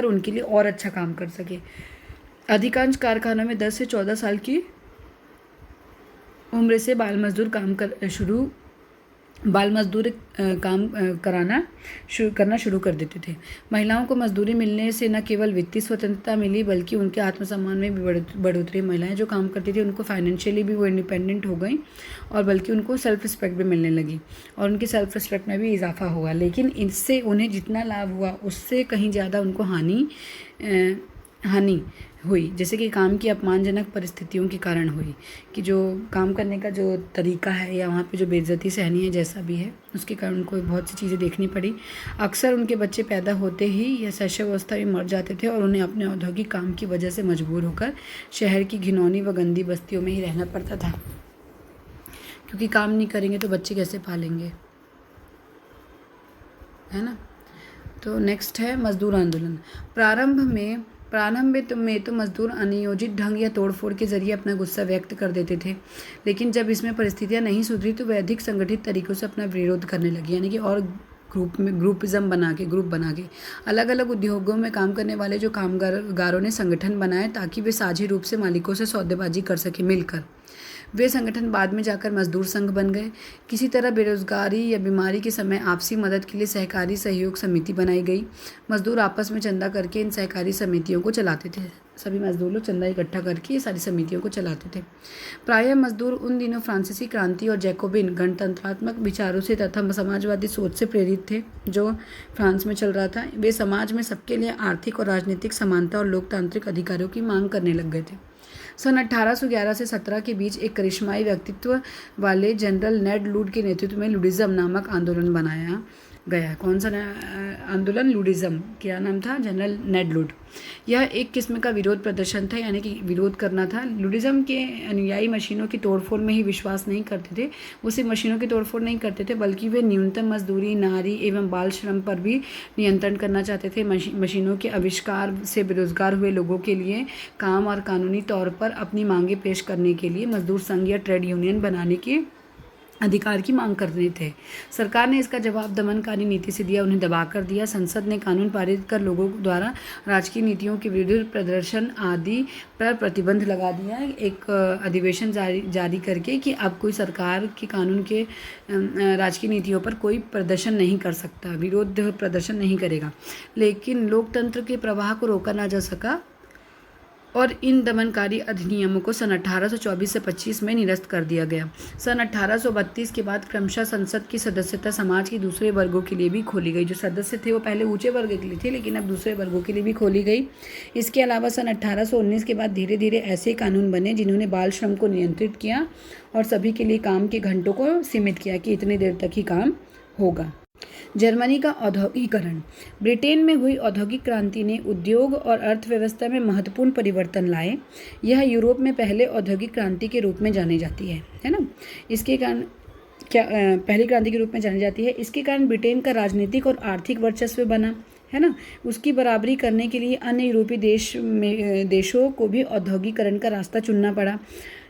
[SPEAKER 1] उनके लिए और अच्छा काम कर सके। अधिकांश कारखानों में 10 से 14 साल की उम्र से बाल मजदूर करना शुरू कर देते थे। महिलाओं को मजदूरी मिलने से न केवल वित्तीय स्वतंत्रता मिली, बल्कि उनके आत्मसम्मान में भी बढ़ोतरी। महिलाएं जो काम करती थी उनको फाइनेंशियली भी वो इंडिपेंडेंट हो गई और बल्कि उनको सेल्फ रिस्पेक्ट भी मिलने लगी और उनकी सेल्फ रिस्पेक्ट में भी इजाफा हुआ। लेकिन इससे उन्हें जितना लाभ हुआ उससे कहीं ज़्यादा उनको हानि हुई, जैसे कि काम की अपमानजनक परिस्थितियों के कारण हुई, कि जो काम करने का जो तरीका है या वहाँ पे जो बेइज्जती सहनी है जैसा भी है, उसके कारण उनको बहुत सी चीज़ें देखनी पड़ी। अक्सर उनके बच्चे पैदा होते ही या शैशवावस्था में मर जाते थे और उन्हें अपने औद्योगिक काम की वजह से मजबूर होकर शहर की घिनौनी व गंदी बस्तियों में ही रहना पड़ता था, क्योंकि काम नहीं करेंगे तो बच्चे कैसे पालेंगे, है ना। तो नेक्स्ट है मजदूर आंदोलन। प्रारंभ में तो मजदूर अनियोजित ढंग या तोड़फोड़ के जरिए अपना गुस्सा व्यक्त कर देते थे, लेकिन जब इसमें परिस्थितियां नहीं सुधरी तो वे अधिक संगठित तरीकों से अपना विरोध करने लगे, यानी कि और ग्रुप बना के अलग अलग उद्योगों में काम करने वाले जो कामगारों ने संगठन बनाए ताकि वे साझी रूप से मालिकों से सौदेबाजी कर सके मिलकर। वे संगठन बाद में जाकर मजदूर संघ बन गए। किसी तरह बेरोजगारी या बीमारी के समय आपसी मदद के लिए सहकारी सहयोग समिति बनाई गई। मजदूर आपस में चंदा करके इन सहकारी समितियों को चलाते थे। सभी मजदूर लोग चंदा इकट्ठा करके ये सारी समितियों को चलाते थे। प्रायः मजदूर उन दिनों फ्रांसीसी क्रांति और जैकोबिन गणतंत्रात्मक विचारों से तथा समाजवादी सोच से प्रेरित थे जो फ्रांस में चल रहा था। वे समाज में सबके लिए आर्थिक और राजनीतिक समानता और लोकतांत्रिक अधिकारों की मांग करने लग गए थे। सन 1811 से 17 के बीच एक करिश्माई व्यक्तित्व वाले जनरल नेड लूड के नेतृत्व में लुडिज्म नामक आंदोलन बनाया गया। कौन सा आंदोलन? लुडिज्म। क्या नाम था? जनरल नेड लूड। यह एक किस्म का विरोध प्रदर्शन था, यानी कि विरोध करना था। लुडिज्म के अनुयायी मशीनों की तोड़फोड़ में ही विश्वास नहीं करते थे। वो सिर्फ मशीनों की तोड़फोड़ नहीं करते थे, बल्कि वे न्यूनतम मजदूरी, नारी एवं बाल श्रम पर भी नियंत्रण करना चाहते थे। मशीनों के आविष्कार से बेरोजगार हुए लोगों के लिए काम और कानूनी तौर पर अपनी मांगें पेश करने के लिए मजदूर संघ या ट्रेड यूनियन बनाने के अधिकार की मांग करते थे। सरकार ने इसका जवाब दमनकारी नीति से दिया, उन्हें दबा कर दिया। संसद ने कानून पारित कर लोगों द्वारा राजकीय नीतियों के विरुद्ध प्रदर्शन आदि पर प्रतिबंध लगा दिया। एक अधिवेशन जारी करके कि अब कोई सरकार के कानून के राजकीय नीतियों पर कोई प्रदर्शन नहीं कर सकता, विरोध प्रदर्शन नहीं करेगा। लेकिन लोकतंत्र के प्रवाह को रोका ना जा सका और इन दमनकारी अधिनियमों को सन 1824 से 25 में निरस्त कर दिया गया। सन 1832 के बाद क्रमशः संसद की सदस्यता समाज के दूसरे वर्गों के लिए भी खोली गई। जो सदस्य थे वो पहले ऊंचे वर्ग के लिए थे, लेकिन अब दूसरे वर्गों के लिए भी खोली गई। इसके अलावा सन 1819 के बाद धीरे धीरे ऐसे कानून बने जिन्होंने बाल श्रम को नियंत्रित किया और सभी के लिए काम के घंटों को सीमित किया कि इतनी देर तक ही काम होगा। जर्मनी का औद्योगिकरण। ब्रिटेन में हुई औद्योगिक क्रांति ने उद्योग और अर्थव्यवस्था में महत्वपूर्ण परिवर्तन लाए। यह यूरोप में पहले औद्योगिक क्रांति के रूप में जानी जाती है ना। इसके कारण पहली क्रांति के रूप में जानी जाती है। इसके कारण ब्रिटेन का राजनीतिक और आर्थिक वर्चस्व बना, है ना। उसकी बराबरी करने के लिए अन्य यूरोपीय देशों को भी औद्योगिकरण का रास्ता चुनना पड़ा,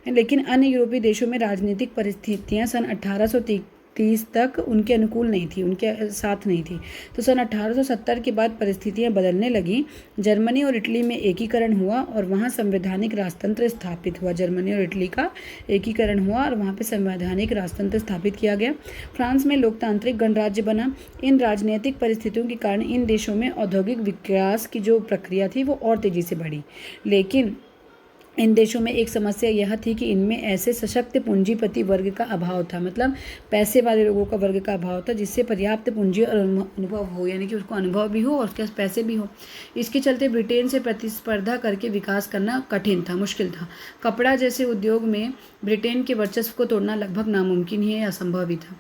[SPEAKER 1] लेकिन अन्य यूरोपीय देशों में राजनीतिक परिस्थितियां सन 1830 तक उनके अनुकूल नहीं थी, उनके साथ नहीं थी। तो सन 1870 के बाद परिस्थितियां बदलने लगीं। जर्मनी और इटली में एकीकरण हुआ और वहां संवैधानिक राजतंत्र स्थापित हुआ। जर्मनी और इटली का एकीकरण हुआ और वहां पे संवैधानिक राजतंत्र स्थापित किया गया। फ्रांस में लोकतांत्रिक गणराज्य बना। इन राजनीतिक परिस्थितियों के कारण इन देशों में औद्योगिक विकास की जो प्रक्रिया थी वो और तेजी से बढ़ी। लेकिन इन देशों में एक समस्या यह थी कि इनमें ऐसे सशक्त पूंजीपति वर्ग का अभाव था, मतलब पैसे वाले लोगों का वर्ग का अभाव था जिससे पर्याप्त पूंजी और अनुभव हो, यानी कि उसको अनुभव भी हो और उसके पास पैसे भी हो। इसके चलते ब्रिटेन से प्रतिस्पर्धा करके विकास करना कठिन था, मुश्किल था। कपड़ा जैसे उद्योग में ब्रिटेन के वर्चस्व को तोड़ना लगभग नामुमकिन ही या असंभव ही था।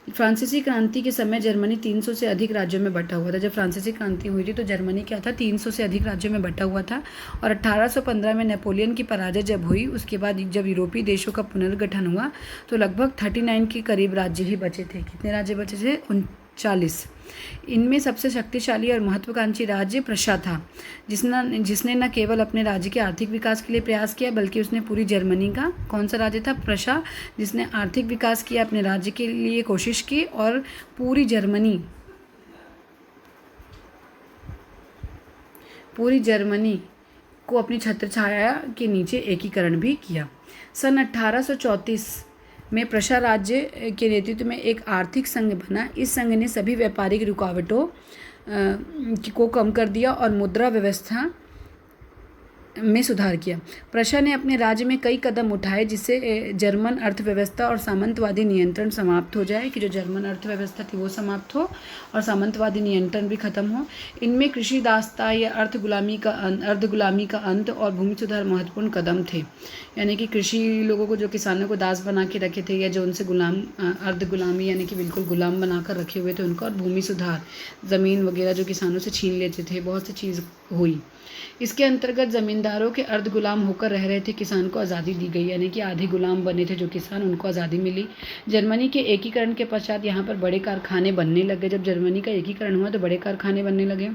[SPEAKER 1] फ्रांसीसी क्रांति के समय जर्मनी 300 से अधिक राज्यों में बटा हुआ था। जब फ्रांसीसी क्रांति हुई थी तो जर्मनी क्या था, 300 से अधिक राज्यों में बटा हुआ था। और 1815 में नेपोलियन की पराजय जब हुई, उसके बाद जब यूरोपीय देशों का पुनर्गठन हुआ तो लगभग 39 के करीब राज्य ही बचे थे। कितने राज्य बचे थे? 39। इनमें सबसे शक्तिशाली और महत्वाकांक्षी राज्य प्रशा था, जिसने न केवल अपने राज्य के आर्थिक विकास के लिए प्रयास किया बल्कि उसने पूरी जर्मनी का, कौन सा राज्य था? प्रशा, जिसने आर्थिक विकास किया, अपने राज्य के लिए कोशिश की और पूरी जर्मनी को अपनी छत्रछाया के नीचे एकीकरण भी किया। सन 1834 में प्रशा राज्य के नेतृत्व में एक आर्थिक संघ बना। इस संघ ने सभी व्यापारिक रुकावटों को कम कर दिया और मुद्रा व्यवस्था में सुधार किया। प्रशा ने अपने राज्य में कई कदम उठाए जिससे जर्मन अर्थव्यवस्था और सामंतवादी नियंत्रण समाप्त हो जाए, कि जो जर्मन अर्थव्यवस्था थी वो समाप्त हो और सामंतवादी नियंत्रण भी खत्म हो। इनमें कृषि दासता या अर्ध गुलामी का अंत और भूमि सुधार महत्वपूर्ण कदम थे, यानी कि कृषि लोगों को, जो किसानों को दास बना के रखे थे या जो उनसे अर्ध गुलामी यानी कि बिल्कुल गुलाम बनाकर रखे हुए थे उनका, और भूमि सुधार, ज़मीन वगैरह जो किसानों से छीन लेते थे, बहुत सी चीज़ हुई। इसके अंतर्गत ज़मींदारों के अर्ध गुलाम होकर रह रहे थे किसान को आज़ादी दी गई, यानी कि आधे गुलाम बने थे जो किसान, उनको आज़ादी मिली। जर्मनी के एकीकरण के पश्चात यहाँ पर बड़े कारखाने बनने लगे। जब जर्मनी का एकीकरण हुआ तो बड़े कारखाने बनने लगे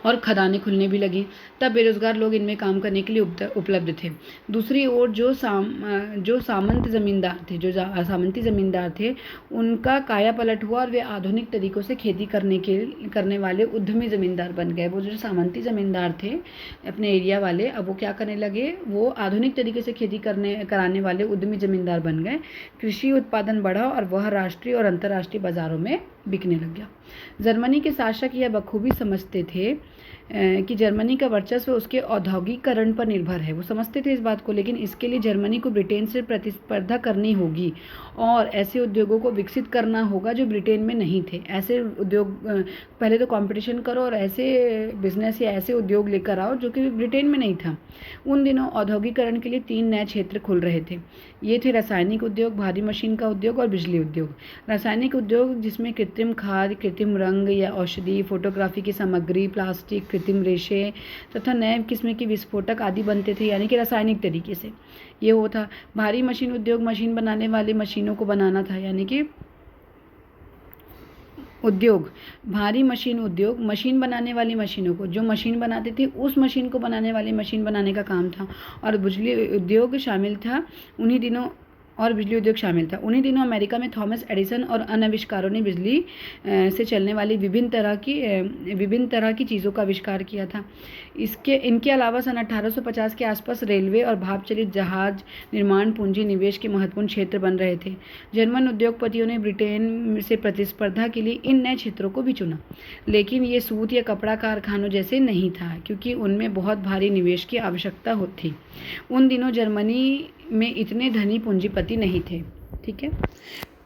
[SPEAKER 1] और खदानें खुलने भी लगी। तब बेरोजगार लोग इनमें काम करने के लिए उपलब्ध थे। दूसरी ओर जो सामंती ज़मींदार थे उनका काया पलट हुआ और वे आधुनिक तरीकों से खेती करने वाले उद्यमी ज़मींदार बन गए। वो जो सामंती ज़मींदार थे अपने एरिया वाले, अब वो क्या करने लगे, वो आधुनिक तरीके से खेती कराने वाले उद्यमी ज़मींदार बन गए। कृषि उत्पादन बढ़ा और वह राष्ट्रीय और अंतर्राष्ट्रीय बाज़ारों में बिकने लग गया। जर्मनी के शासक यह बखूबी समझते थे कि जर्मनी का वर्चस्व उसके औद्योगिकरण पर निर्भर है। वो समझते थे इस बात को, लेकिन इसके लिए जर्मनी को ब्रिटेन से प्रतिस्पर्धा करनी होगी और ऐसे उद्योगों को विकसित करना होगा जो ब्रिटेन में नहीं थे। ऐसे उद्योग, पहले तो कंपटीशन करो और ऐसे बिजनेस या ऐसे उद्योग लेकर आओ जो कि ब्रिटेन में नहीं था। उन दिनों औद्योगिकरण के लिए 3 नए क्षेत्र खुल रहे थे। ये थे रासायनिक उद्योग, भारी मशीन का उद्योग और बिजली उद्योग। रासायनिक उद्योग जिसमें कृत्रिम खाद, कृत्रिम रंग या औषधि, फोटोग्राफी की सामग्री, प्लास्टिक, कृत्रिम रेशे तथा नए किस्म के विस्फोटक आदि बनते थे, यानी कि रासायनिक तरीके से ये वो था। भारी मशीन उद्योग मशीन बनाने वाली मशीनों को बनाना था, यानी कि भारी मशीन उद्योग मशीन बनाने वाली मशीनों को, जो मशीन बनाते थे उस मशीन को बनाने वाली मशीन बनाने का काम था। और बिजली उद्योग शामिल था उन्हीं दिनों अमेरिका में थॉमस एडिसन और अन्य आविष्कारों ने बिजली से चलने वाली विभिन्न तरह की चीज़ों का आविष्कार किया था। इनके अलावा सन 1850 के आसपास रेलवे और भाप चलित जहाज निर्माण पूंजी निवेश के महत्वपूर्ण क्षेत्र बन रहे थे। जर्मन उद्योगपतियों ने ब्रिटेन से प्रतिस्पर्धा के लिए इन नए क्षेत्रों को भी चुना, लेकिन ये सूत या कपड़ा कारखानों जैसे नहीं था, क्योंकि उनमें बहुत भारी निवेश की आवश्यकता होती। उन दिनों जर्मनी में इतने धनी पूंजीपति नहीं थे। ठीक है,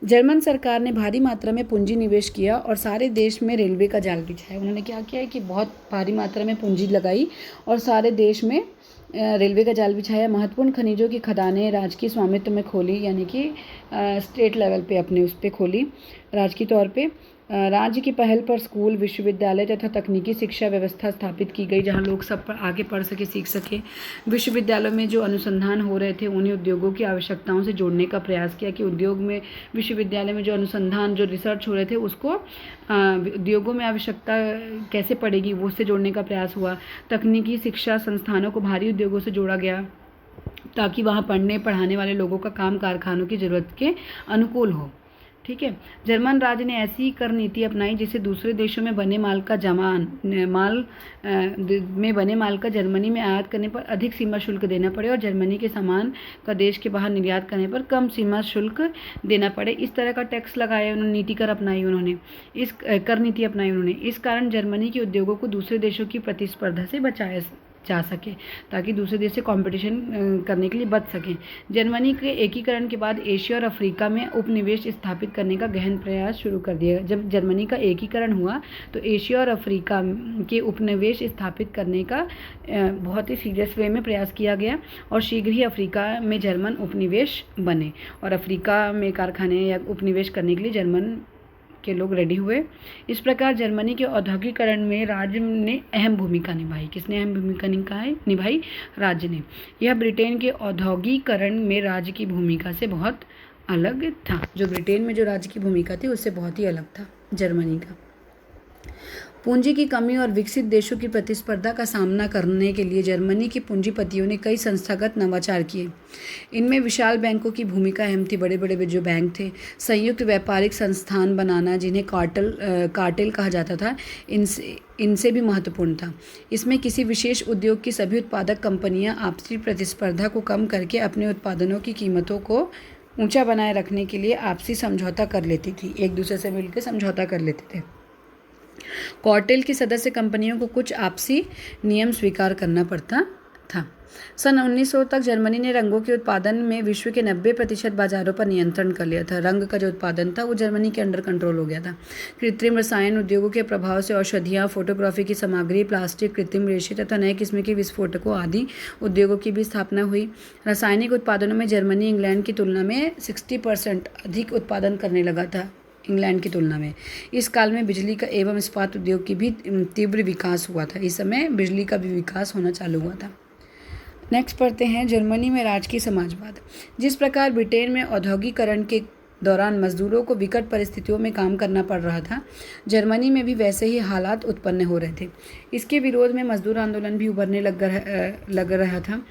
[SPEAKER 1] जर्मन सरकार ने भारी मात्रा में पूंजी निवेश किया और सारे देश में रेलवे का जाल बिछाया। उन्होंने क्या किया है कि बहुत भारी मात्रा में पूंजी लगाई और सारे देश में रेलवे का जाल बिछाया। महत्वपूर्ण खनिजों की खदानें राजकीय स्वामित्व में खोली, यानी कि स्टेट लेवल पे अपने उस पर खोली राजकीय तौर पे। राज्य की पहल पर स्कूल, विश्वविद्यालय तथा तकनीकी शिक्षा व्यवस्था स्थापित की गई, जहां लोग सब आगे पढ़ सके, सीख सके। विश्वविद्यालयों में जो अनुसंधान हो रहे थे उन्हें उद्योगों की आवश्यकताओं से जोड़ने का प्रयास किया, कि उद्योग में, विश्वविद्यालय में जो अनुसंधान, जो रिसर्च हो रहे थे उसको उद्योगों में आवश्यकता कैसे पड़ेगी वो उससे जोड़ने का प्रयास हुआ। तकनीकी शिक्षा संस्थानों को भारी उद्योगों से जोड़ा गया। ताकि वहाँ पढ़ने पढ़ाने वाले लोगों का काम कारखानों की ज़रूरत के अनुकूल हो। ठीक है। जर्मन राज्य ने ऐसी कर नीति अपनाई जिससे दूसरे देशों में बने माल का जर्मनी में आयात करने पर अधिक सीमा शुल्क देना पड़े और जर्मनी के सामान का देश के बाहर निर्यात करने पर कम सीमा शुल्क देना पड़े। इस तरह का टैक्स लगाया उन्होंने, नीति कर अपनाई उन्होंने, इस कर नीति अपनाई उन्होंने। इस कारण जर्मनी के उद्योगों को दूसरे देशों की प्रतिस्पर्धा से बचाया जा सके, ताकि दूसरे देश से कंपटीशन करने के लिए बच सकें। जर्मनी के एकीकरण के बाद एशिया और अफ्रीका में उपनिवेश स्थापित करने का गहन प्रयास शुरू कर दिया। जब जर्मनी का एकीकरण हुआ तो एशिया और अफ्रीका के उपनिवेश स्थापित करने का बहुत ही सीरियस वे में प्रयास किया गया और शीघ्र ही अफ्रीका में जर्मन उपनिवेश बने और अफ्रीका में कारखाने या उपनिवेश करने के लिए जर्मन के लोग रेडी हुए। इस प्रकार जर्मनी के औद्योगिकरण में राज्य ने अहम भूमिका निभाई। किसने अहम भूमिका निभाई? राज्य ने। यह ब्रिटेन के औद्योगिकरण में राज्य की भूमिका से बहुत अलग था। जो ब्रिटेन में जो राज्य की भूमिका थी उससे बहुत ही अलग था जर्मनी का। पूंजी की कमी और विकसित देशों की प्रतिस्पर्धा का सामना करने के लिए जर्मनी के पूंजीपतियों ने कई संस्थागत नवाचार किए। इनमें विशाल बैंकों की भूमिका अहम थी। बड़े बड़े जो बैंक थे, संयुक्त व्यापारिक संस्थान बनाना जिन्हें कार्टेल कहा जाता था, इनसे भी महत्वपूर्ण था। इसमें किसी विशेष उद्योग की सभी उत्पादक कंपनियां आपसी प्रतिस्पर्धा को कम करके अपने उत्पादनों की कीमतों को ऊंचा बनाए रखने के लिए आपसी समझौता कर लेती थी, एक दूसरे से मिलकर समझौता कर लेते थे। कार्टेल की सदस्य कंपनियों को कुछ आपसी नियम स्वीकार करना पड़ता था। सन 1900 तक जर्मनी ने रंगों के उत्पादन में विश्व के 90% बाजारों पर नियंत्रण कर लिया था। रंग का जो उत्पादन था वो जर्मनी के अंडर कंट्रोल हो गया था। कृत्रिम रसायन उद्योगों के प्रभाव से औषधियाँ, फोटोग्राफी की सामग्री, प्लास्टिक, कृत्रिम रेशे तथा नए किस्म के विस्फोटकों आदि उद्योगों की भी स्थापना हुई। रासायनिक उत्पादनों में जर्मनी इंग्लैंड की तुलना में 60% अधिक उत्पादन करने लगा था। इंग्लैंड की तुलना में इस काल में बिजली का एवं इस्पात उद्योग की भी तीव्र विकास हुआ था। इस समय बिजली का भी विकास होना चालू हुआ था। नेक्स्ट पढ़ते हैं जर्मनी में राजकीय समाजवाद। जिस प्रकार ब्रिटेन में औद्योगिकरण के दौरान मजदूरों को विकट परिस्थितियों में काम करना पड़ रहा था, जर्मनी में भी वैसे ही हालात उत्पन्न हो रहे थे। इसके विरोध में मजदूर आंदोलन भी उभरने लग रहा था।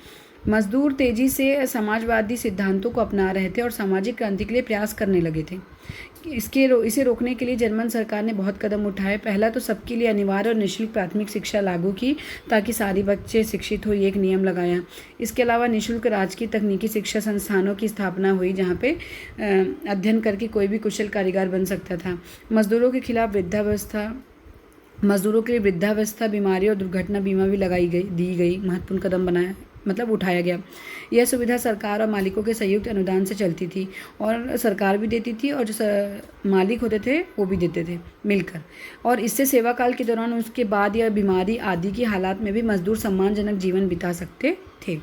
[SPEAKER 1] मजदूर तेजी से समाजवादी सिद्धांतों को अपना रहे थे और सामाजिक क्रांति के लिए प्रयास करने लगे थे। इसे रोकने के लिए जर्मन सरकार ने बहुत कदम उठाए। पहला तो सबके लिए अनिवार्य और निःशुल्क प्राथमिक शिक्षा लागू की ताकि सारे बच्चे शिक्षित हो, ये एक नियम लगाया। इसके अलावा निःशुल्क राजकीय तकनीकी शिक्षा संस्थानों की स्थापना हुई जहाँ पे अध्ययन करके कोई भी कुशल कारीगर बन सकता था। मजदूरों के लिए वृद्धावस्था, बीमारी और दुर्घटना बीमा भी दी गई। महत्वपूर्ण कदम उठाया गया। यह सुविधा सरकार और मालिकों के संयुक्त अनुदान से चलती थी और सरकार भी देती थी और जो मालिक होते थे वो भी देते थे मिलकर। और इससे सेवा काल के दौरान, उसके बाद या बीमारी आदि की हालात में भी मजदूर सम्मानजनक जीवन बिता सकते थे।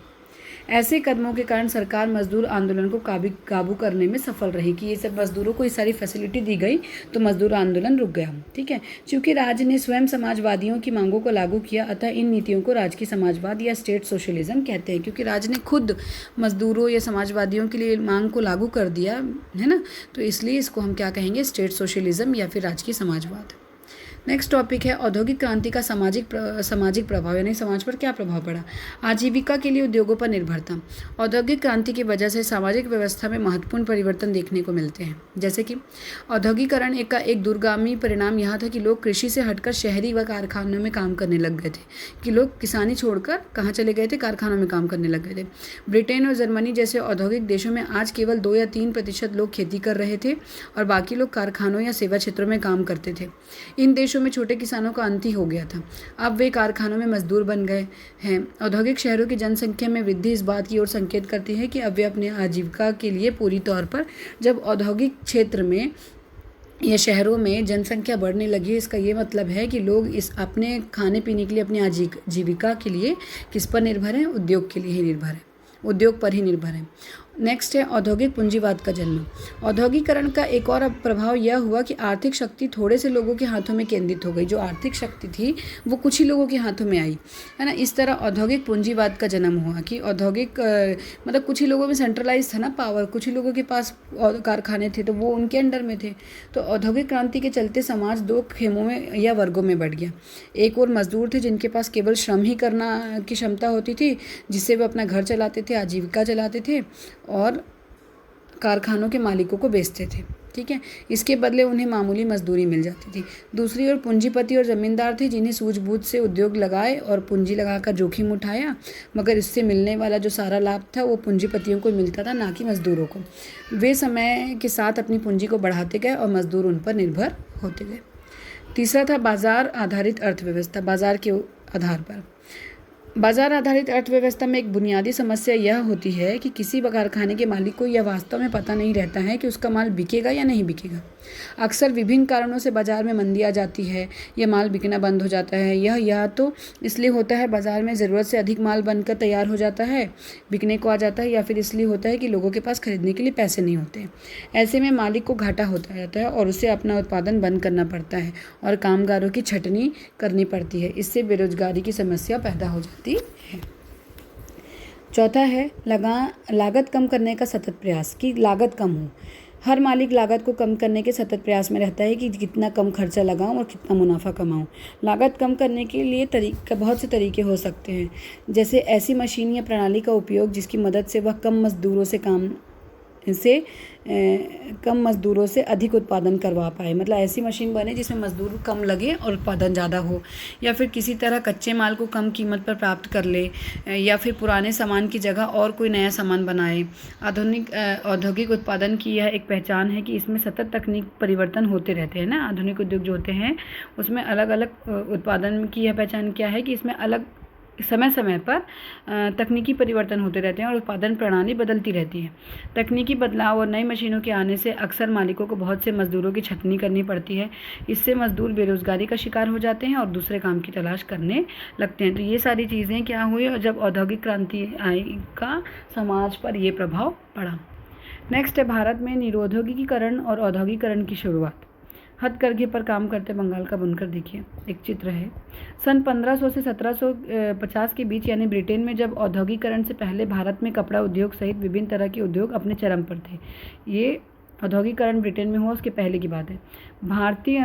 [SPEAKER 1] ऐसे कदमों के कारण सरकार मजदूर आंदोलन को काबू करने में सफल रही कि ये सब मजदूरों को ये सारी फैसिलिटी दी गई तो मजदूर आंदोलन रुक गया। ठीक है, क्योंकि राज्य ने स्वयं समाजवादियों की मांगों को लागू किया, अतः इन नीतियों को राजकीय समाजवाद या स्टेट सोशलिज्म कहते हैं। क्योंकि राज्य ने खुद मजदूरों या समाजवादियों के लिए मांग को लागू कर दिया है ना, तो इसलिए इसको हम क्या कहेंगे, स्टेट सोशलिज्म या फिर राजकीय समाजवाद। नेक्स्ट टॉपिक है औद्योगिक क्रांति का सामाजिक प्रभाव, यानी समाज पर क्या प्रभाव पड़ा। आजीविका के लिए उद्योगों पर निर्भरता। औद्योगिक क्रांति की वजह से सामाजिक व्यवस्था में महत्वपूर्ण परिवर्तन देखने को मिलते हैं। जैसे कि औद्योगिकरण का एक दूरगामी परिणाम यह था कि लोग कृषि से हटकर शहरी व कारखानों में काम करने लग गए थे। कि लोग किसानी छोड़कर कहाँ चले गए थे, कारखानों में काम करने लग गए थे। ब्रिटेन और जर्मनी जैसे औद्योगिक देशों में आज केवल 2 या 3% लोग खेती कर रहे थे और बाकी लोग कारखानों या सेवा क्षेत्रों में काम करते थे। इन देशों में छोटे किसानों का अंत ही हो गया था। अब वे कारखानों में मजदूर बन गए हैं। औद्योगिक शहरों की जनसंख्या में वृद्धि इस बात की ओर संकेत करती है कि अब वे अपने आजीविका के लिए पूरी तौर पर, जब औद्योगिक क्षेत्र में या शहरों में जनसंख्या बढ़ने लगी, इसका ये मतलब है कि लोग इस अपने खाने पीने के लिए, अपनी आजीविका के लिए किस पर निर्भर हैं, उद्योग के लिए ही निर्भर है, उद्योग पर ही निर्भर है। नेक्स्ट है औद्योगिक पूंजीवाद का जन्म। औद्योगिकरण का एक और प्रभाव यह हुआ कि आर्थिक शक्ति थोड़े से लोगों के हाथों में केंद्रित हो गई। जो आर्थिक शक्ति थी वो कुछ ही लोगों के हाथों में आई, है ना। इस तरह औद्योगिक पूंजीवाद का जन्म हुआ कि औद्योगिक मतलब कुछ ही लोगों में सेंट्रलाइज था ना पावर, कुछ ही लोगों के पास कारखाने थे तो वो उनके अंडर में थे। तो औद्योगिक क्रांति के चलते समाज दो खेमों में या वर्गों में बढ़ गया। एक और मजदूर थे जिनके पास केवल श्रम ही करना की क्षमता होती थी, जिससे वे अपना घर चलाते थे, आजीविका चलाते थे और कारखानों के मालिकों को बेचते थे, ठीक है। इसके बदले उन्हें मामूली मजदूरी मिल जाती थी। दूसरी ओर पूंजीपति और जमींदार थे जिन्हें सूझबूझ से उद्योग लगाए और पूंजी लगाकर जोखिम उठाया, मगर इससे मिलने वाला जो सारा लाभ था वो पूंजीपतियों को मिलता था, ना कि मजदूरों को। वे समय के साथ अपनी पूंजी को बढ़ाते गए और मजदूर उन पर निर्भर होते गए। तीसरा था बाजार आधारित अर्थव्यवस्था। बाजार के आधार पर बाजार आधारित अर्थव्यवस्था में एक बुनियादी समस्या यह होती है कि किसी कारखाने के मालिक को यह वास्तव में पता नहीं रहता है कि उसका माल बिकेगा या नहीं बिकेगा। अक्सर विभिन्न कारणों से बाजार में मंदी आ जाती है, यह माल बिकना बंद हो जाता है। यह या तो इसलिए होता है बाजार में ज़रूरत से अधिक माल बनकर तैयार हो जाता है, बिकने को आ जाता है, या फिर इसलिए होता है कि लोगों के पास खरीदने के लिए पैसे नहीं होते। ऐसे में मालिक को घाटा होता जाता है और उसे अपना उत्पादन बंद करना पड़ता है और कामगारों की छटनी करनी पड़ती है। इससे बेरोजगारी की समस्या पैदा हो जाती है। चौथा है लागत कम करने का सतत प्रयास, कि लागत कम हो। हर मालिक लागत को कम करने के सतत प्रयास में रहता है कि कितना कम खर्चा लगाऊं और कितना मुनाफा कमाऊं। लागत कम करने के लिए बहुत से तरीके हो सकते हैं, जैसे ऐसी मशीन या प्रणाली का उपयोग जिसकी मदद से वह कम मजदूरों से अधिक उत्पादन करवा पाए। मतलब ऐसी मशीन बने जिसमें मजदूर कम लगे और उत्पादन ज़्यादा हो, या फिर किसी तरह कच्चे माल को कम कीमत पर प्राप्त कर ले, या फिर पुराने सामान की जगह और कोई नया सामान बनाए। आधुनिक औद्योगिक उत्पादन की यह एक पहचान है कि इसमें सतत तकनीक परिवर्तन होते रहते हैं ना। आधुनिक उद्योग जो होते हैं उसमें अलग अलग उत्पादन की यह पहचान क्या है कि इसमें अलग समय समय पर तकनीकी परिवर्तन होते रहते हैं और उत्पादन प्रणाली बदलती रहती है। तकनीकी बदलाव और नई मशीनों के आने से अक्सर मालिकों को बहुत से मजदूरों की छंटनी करनी पड़ती है। इससे मजदूर बेरोजगारी का शिकार हो जाते हैं और दूसरे काम की तलाश करने लगते हैं। तो ये सारी चीज़ें क्या हुई और जब औद्योगिक क्रांति आई का समाज पर ये प्रभाव पड़ा। नेक्स्ट है भारत में निरौद्योगिकीकरण और औद्योगिकरण की शुरुआत। हथकरघे पर काम करते बंगाल का बुनकर देखिए, एक चित्र है। सन 1500 से 1750 के बीच यानी ब्रिटेन में जब औद्योगिकरण से पहले भारत में कपड़ा उद्योग सहित विभिन्न तरह के उद्योग अपने चरम पर थे। ये औद्योगिकरण ब्रिटेन में हुआ उसके पहले की बात है। भारतीय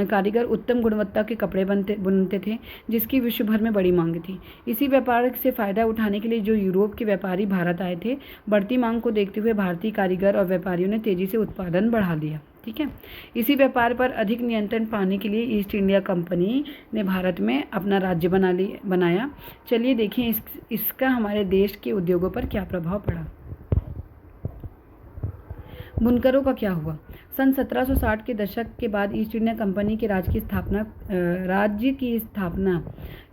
[SPEAKER 1] कारीगर उत्तम गुणवत्ता के कपड़े बुनते थे जिसकी विश्व भर में बड़ी मांग थी। इसी व्यापार से फ़ायदा उठाने के लिए जो यूरोप के व्यापारी भारत आए थे, बढ़ती मांग को देखते हुए भारतीय कारीगर और व्यापारियों ने तेज़ी से उत्पादन बढ़ा दिया, ठीक है। इसी व्यापार पर अधिक नियंत्रण पाने के लिए ईस्ट इंडिया कंपनी ने भारत में अपना राज्य बनाया। चलिए देखें इसका हमारे देश के उद्योगों पर क्या प्रभाव पड़ा। बुनकरों का क्या हुआ। सन 1760 के दशक के बाद ईस्ट इंडिया कंपनी के राज्य की स्थापना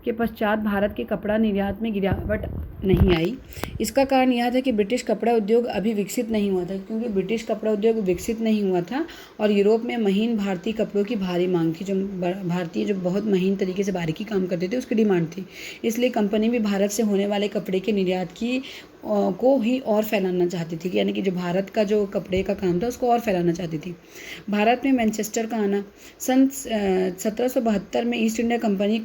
[SPEAKER 1] के पश्चात भारत के कपड़ा निर्यात में गिरावट नहीं आई। इसका कारण यह था कि ब्रिटिश कपड़ा उद्योग अभी विकसित नहीं हुआ था, क्योंकि ब्रिटिश कपड़ा उद्योग विकसित नहीं हुआ था और यूरोप में महीन भारतीय कपड़ों की भारी मांग थी। जो भारतीय जो बहुत महीन तरीके से बारीकी काम करते थे उसकी डिमांड थी। इसलिए कंपनी भी भारत से होने वाले कपड़े के निर्यात को ही और फैलाना चाहती थी, यानी कि जो भारत का जो कपड़े का काम था उसको और फैलाना चाहती थी। भारत में मैनचेस्टर का आना। सन 1772 में ईस्ट इंडिया कंपनी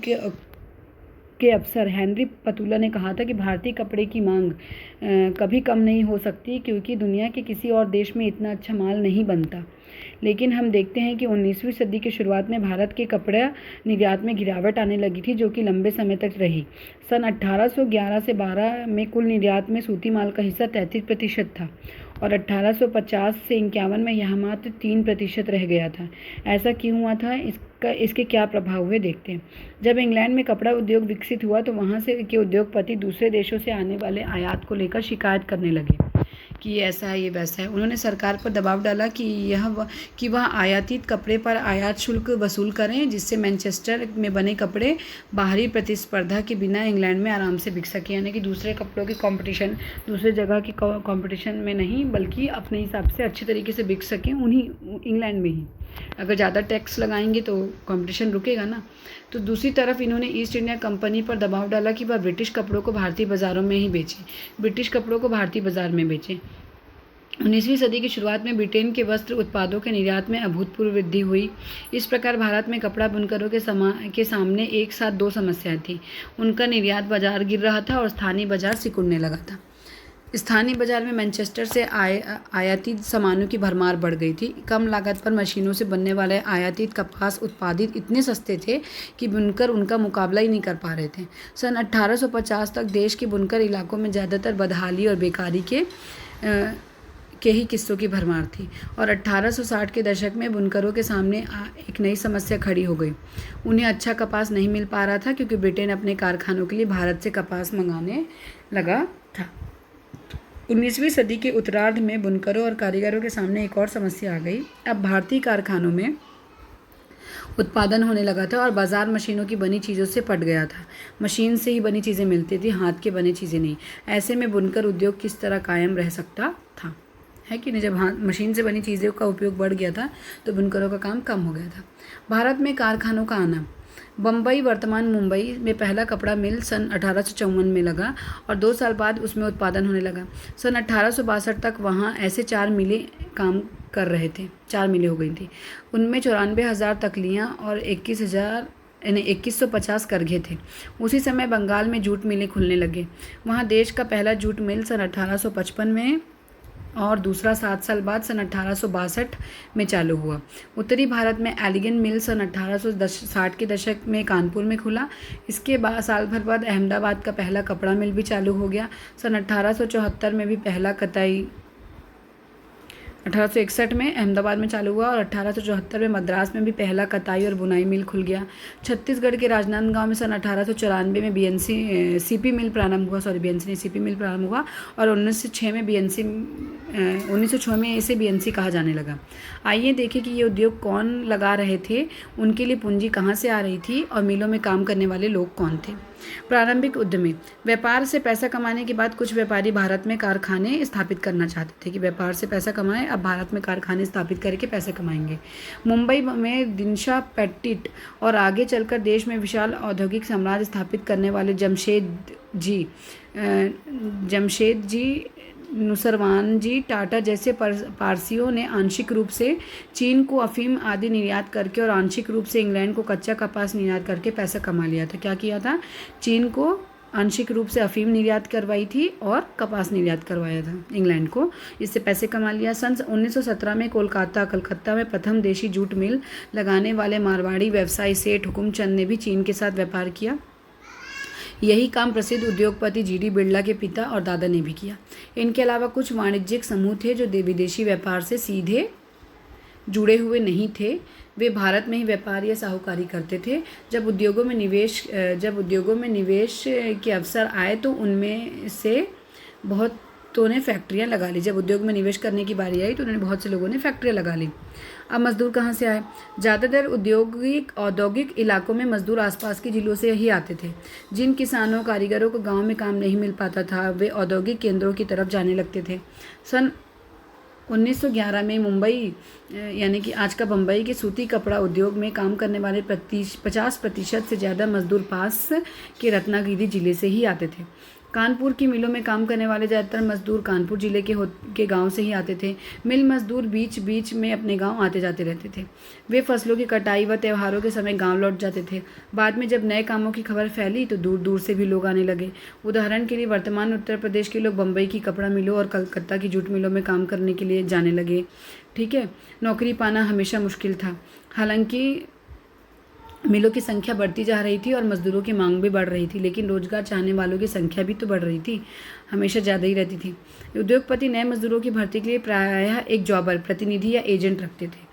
[SPEAKER 1] के अफसर हेनरी पतुला ने कहा था कि भारतीय कपड़े की मांग कभी कम नहीं हो सकती, क्योंकि दुनिया के किसी और देश में इतना अच्छा माल नहीं बनता। लेकिन हम देखते हैं कि 19वीं सदी के शुरुआत में भारत के कपड़ा निर्यात में गिरावट आने लगी थी, जो कि लंबे समय तक रही। सन 1811 से 12 में कुल निर्यात में सूती माल का हिस्सा 33% था और 1850 से 51 में यह मात्र 3% रह गया था। ऐसा क्यों हुआ था, इसके क्या प्रभाव हुए देखते हैं। जब इंग्लैंड में कपड़ा उद्योग विकसित हुआ तो वहाँ से के उद्योगपति दूसरे देशों से आने वाले आयात को लेकर शिकायत करने लगे कि ये ऐसा है, ये वैसा है। उन्होंने सरकार पर दबाव डाला कि वह आयातित कपड़े पर आयात शुल्क वसूल करें, जिससे मैनचेस्टर में बने कपड़े बाहरी प्रतिस्पर्धा के बिना इंग्लैंड में आराम से बिक सके, यानी कि दूसरे कपड़ों की कंपटीशन दूसरे जगह की कंपटीशन में नहीं, बल्कि अपने हिसाब से अच्छे तरीके से बिक सकें उन्हीं इंग्लैंड में ही। अगर ज़्यादा टैक्स लगाएंगे तो कंपटीशन रुकेगा ना। तो दूसरी तरफ इन्होंने ईस्ट इंडिया कंपनी पर दबाव डाला कि वह ब्रिटिश कपड़ों को भारतीय बाज़ारों में ही बेचे, ब्रिटिश कपड़ों को भारतीय बाज़ार में बेचे। 19वीं सदी की शुरुआत में ब्रिटेन के वस्त्र उत्पादों के निर्यात में अभूतपूर्व वृद्धि हुई। इस प्रकार भारत में कपड़ा बुनकरों के सामने एक साथ दो समस्याएं थीं। उनका निर्यात बाजार गिर रहा था और स्थानीय बाजार सिकुड़ने लगा था। स्थानीय बाजार में मैनचेस्टर से आयातित सामानों की भरमार बढ़ गई थी। कम लागत पर मशीनों से बनने वाले आयातित कपास उत्पादित इतने सस्ते थे कि बुनकर उनका मुकाबला ही नहीं कर पा रहे थे। सन 1850 तक देश के बुनकर इलाकों में ज़्यादातर बदहाली और बेकारी के ही किस्सों की भरमार थी और 1860 के दशक में बुनकरों के सामने एक नई समस्या खड़ी हो गई। उन्हें अच्छा कपास नहीं मिल पा रहा था क्योंकि ब्रिटेन अपने कारखानों के लिए भारत से कपास मंगाने लगा था। 19वीं सदी के उत्तरार्ध में बुनकरों और कारीगरों के सामने एक और समस्या आ गई। अब भारतीय कारखानों में उत्पादन होने लगा था और बाजार मशीनों की बनी चीज़ों से पट गया था। मशीन से ही बनी चीज़ें मिलती थी, हाथ के बनी चीज़ें नहीं। ऐसे में बुनकर उद्योग किस तरह कायम रह सकता था, है कि नहीं। जब हाथ मशीन से बनी चीज़ों का उपयोग बढ़ गया था तो बुनकरों का काम कम हो गया था। भारत में कारखानों का आना। बम्बई वर्तमान मुंबई में पहला कपड़ा मिल सन 1854 में लगा और 2 साल बाद उसमें उत्पादन होने लगा। सन 1862 तक वहाँ ऐसे 4 मिलें काम कर रहे थे, 4 मिलें हो गई थी। उनमें 94,000 तकलियाँ और 2150 करघे थे। उसी समय बंगाल में जूट मिलें खुलने लगे। वहाँ देश का पहला जूट मिल सन 1855 में और दूसरा 7 साल बाद सन 1862 में चालू हुआ। उत्तरी भारत में एलिगन मिल सन 1860 के दशक में कानपुर में खुला। इसके बाद साल भर बाद अहमदाबाद का पहला कपड़ा मिल भी चालू हो गया। सन 1874 में भी पहला कताई 1861 में अहमदाबाद में चालू हुआ और 1874 में मद्रास में भी पहला कताई और बुनाई मिल खुल गया। छत्तीसगढ़ के राजनांदगांव में सन 1894 में सीपी मिल प्रारंभ हुआ। बीएनसी नहीं, सीपी मिल प्रारंभ हुआ और 1906 में इसे बीएनसी कहा जाने लगा। आइए देखें कि ये उद्योग कौन लगा रहे थे, उनके लिए पूंजी कहाँ से आ रही थी और मिलों में काम करने वाले लोग कौन थे। प्रारंभिक उद्यमी। व्यापार से पैसा कमाने के बाद कुछ व्यापारी भारत में कारखाने स्थापित करना चाहते थे कि व्यापार से पैसा कमाएं, अब भारत में कारखाने स्थापित करके पैसे कमाएंगे। मुंबई में दिनशा पेटिट और आगे चलकर देश में विशाल औद्योगिक साम्राज्य स्थापित करने वाले जमशेद जी नुसरवान जी टाटा जैसे पारसियों ने आंशिक रूप से चीन को अफीम आदि निर्यात करके और आंशिक रूप से इंग्लैंड को कच्चा कपास निर्यात करके पैसा कमा लिया था। क्या किया था? चीन को आंशिक रूप से अफीम निर्यात करवाई थी और कपास निर्यात करवाया था इंग्लैंड को, इससे पैसे कमा लिया। सन 1917 में कलकत्ता में प्रथम देशी जूट मिल लगाने वाले मारवाड़ी व्यवसायी सेठ हुकुमचंद ने भी चीन के साथ व्यापार किया। यही काम प्रसिद्ध उद्योगपति जीडी बिरला के पिता और दादा ने भी किया। इनके अलावा कुछ वाणिज्यिक समूह थे जो विदेशी व्यापार से सीधे जुड़े हुए नहीं थे। वे भारत में ही व्यापार या साहूकारी करते थे। जब उद्योगों में निवेश के अवसर आए तो उनमें से बहुतों ने फैक्ट्रियां लगा ली। जब उद्योग में निवेश करने की बारी आई तो उन्होंने बहुत से लोगों ने फैक्ट्रियां लगा ली। अब मजदूर कहाँ से आए? ज़्यादातर औद्योगिक इलाकों में मजदूर आसपास की जिलों से ही आते थे। जिन किसानों कारीगरों को गांव में काम नहीं मिल पाता था वे औद्योगिक केंद्रों की तरफ जाने लगते थे। सन 1911 में मुंबई यानी कि आज का बम्बई के सूती कपड़ा उद्योग में काम करने वाले 50% से ज़्यादा मजदूर पास के रत्नागिरी जिले से ही आते थे। कानपुर की मिलों में काम करने वाले ज़्यादातर मजदूर कानपुर जिले के गांव से ही आते थे। मिल मजदूर बीच बीच में अपने गांव आते जाते रहते थे। वे फसलों की कटाई व त्योहारों के समय गांव लौट जाते थे। बाद में जब नए कामों की खबर फैली तो दूर दूर से भी लोग आने लगे। उदाहरण के लिए वर्तमान उत्तर प्रदेश के लोग बम्बई की कपड़ा मिलों और कलकत्ता की जूट मिलों में काम करने के लिए जाने लगे। ठीक है, नौकरी पाना हमेशा मुश्किल था। हालांकि मिलों की संख्या बढ़ती जा रही थी और मजदूरों की मांग भी बढ़ रही थी, लेकिन रोजगार चाहने वालों की संख्या भी तो बढ़ रही थी, हमेशा ज़्यादा ही रहती थी। उद्योगपति नए मजदूरों की भर्ती के लिए प्रायः एक जॉबर, प्रतिनिधि या एजेंट रखते थे।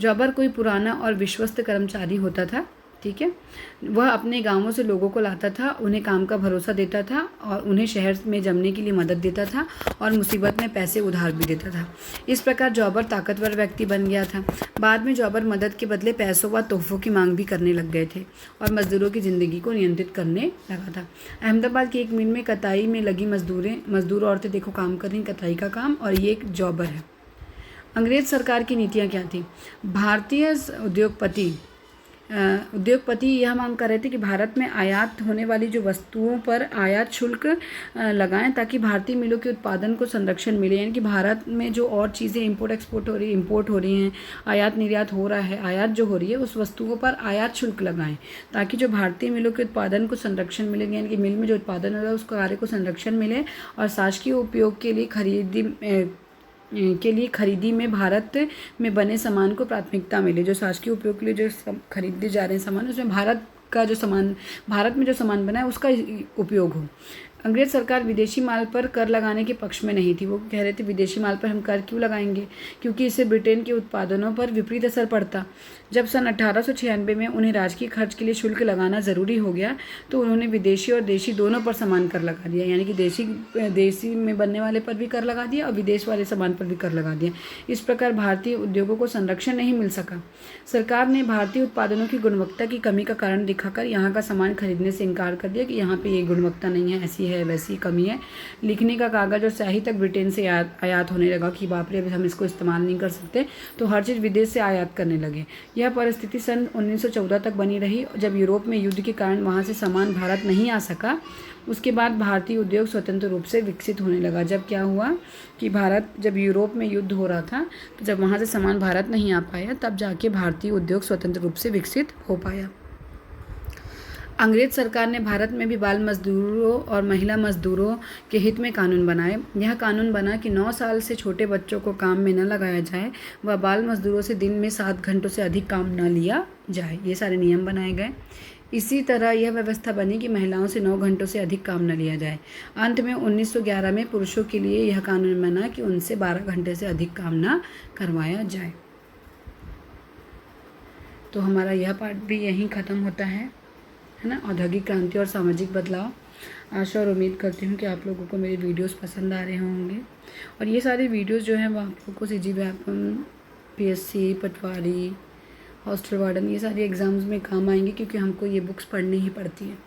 [SPEAKER 1] जॉबर कोई पुराना और विश्वस्त कर्मचारी होता था। ठीक है, वह अपने गांवों से लोगों को लाता था, उन्हें काम का भरोसा देता था और उन्हें शहर में जमने के लिए मदद देता था और मुसीबत में पैसे उधार भी देता था। इस प्रकार जॉबर ताकतवर व्यक्ति बन गया था। बाद में जॉबर मदद के बदले पैसों व तोहफों की मांग भी करने लग गए थे और मजदूरों की ज़िंदगी को नियंत्रित करने लगा था। अहमदाबाद की एक मिल में कताई में लगी मजदूर औरतें देखो काम कर रही कताई का काम, और ये एक जॉबर है। अंग्रेज सरकार की नीतियाँ क्या थी? भारतीय उद्योगपति उद्योगपति यह मांग कर रहे थे कि भारत में आयात होने वाली जो वस्तुओं पर आयात शुल्क लगाएं ताकि भारतीय मिलों के उत्पादन को संरक्षण मिले। यानी कि भारत में जो और चीज़ें इम्पोर्ट हो रही हैं, आयात निर्यात हो रहा है, आयात जो हो रही है उस वस्तुओं पर आयात शुल्क लगाएं ताकि जो भारतीय मिलों के उत्पादन को संरक्षण मिले, यानी कि मिल में जो उत्पादन हो रहा है उस कार्य को संरक्षण मिले और शासकीय उपयोग के लिए खरीदी में भारत में बने सामान को प्राथमिकता मिले। जो शासकीय उपयोग के लिए जो खरीदे जा रहे हैं सामान, उसमें भारत में जो सामान बना है उसका उपयोग हो। अंग्रेज सरकार विदेशी माल पर कर लगाने के पक्ष में नहीं थी। वो कह रहे थे विदेशी माल पर हम कर क्यों लगाएंगे, क्योंकि इससे ब्रिटेन के उत्पादनों पर विपरीत असर पड़ता। जब सन 1896 में उन्हें राजकीय खर्च के लिए शुल्क लगाना ज़रूरी हो गया तो उन्होंने विदेशी और देशी दोनों पर समान कर लगा दिया। यानी कि देशी में बनने वाले पर भी कर लगा दिया और विदेश वाले सामान पर भी कर लगा दिया। इस प्रकार भारतीय उद्योगों को संरक्षण नहीं मिल सका। सरकार ने भारतीय उत्पादनों की गुणवत्ता की कमी का कारण दिखाकर यहाँ का सामान खरीदने से इनकार कर दिया कि यहाँ पे ये गुणवत्ता नहीं है, ऐसी है वैसी कमी है। लिखने का कागज़ और स्याही तक ब्रिटेन से आयात होने लगा कि बाप रे अभी हम इसको इस्तेमाल नहीं कर सकते, तो हर चीज़ विदेश से आयात करने लगे। यह परिस्थिति सन 1914 तक बनी रही। जब यूरोप में युद्ध के कारण वहाँ से सामान भारत नहीं आ सका, उसके बाद भारतीय उद्योग स्वतंत्र रूप से विकसित होने लगा। जब क्या हुआ कि जब यूरोप में युद्ध हो रहा था तो जब वहाँ से सामान भारत नहीं आ पाया तब जाके भारतीय उद्योग स्वतंत्र रूप से विकसित हो पाया। अंग्रेज सरकार ने भारत में भी बाल मजदूरों और महिला मजदूरों के हित में कानून बनाए। यह कानून बना कि 9 साल से छोटे बच्चों को काम में न लगाया जाए व बाल मजदूरों से दिन में 7 घंटों से अधिक काम न लिया जाए। ये सारे नियम बनाए गए। इसी तरह यह व्यवस्था बनी कि महिलाओं से 9 घंटों से अधिक काम न लिया जाए। अंत में 1911 में पुरुषों के लिए यह कानून बना कि उनसे 12 घंटे से अधिक काम न करवाया जाए। तो हमारा यह पार्ट भी यहीं ख़त्म होता है ना, औद्योगिक क्रांति और सामाजिक बदलाव। आशा और उम्मीद करती हूँ कि आप लोगों को मेरे वीडियोस पसंद आ रहे होंगे और ये सारे वीडियोस जो हैं वो आप लोगों को सीजी व्यापम, पीएससी, पटवारी, हॉस्टल वार्डन, ये सारे एग्ज़ाम्स में काम आएंगे क्योंकि हमको ये बुक्स पढ़नी ही पड़ती हैं।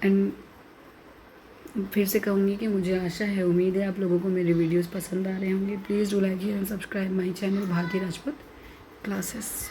[SPEAKER 1] एंड फिर से कहूँगी कि मुझे आशा है, उम्मीद है आप लोगों को मेरे वीडियोस पसंद आ रहे होंगे। Please do like and subscribe my channel Bharti Rajput classes.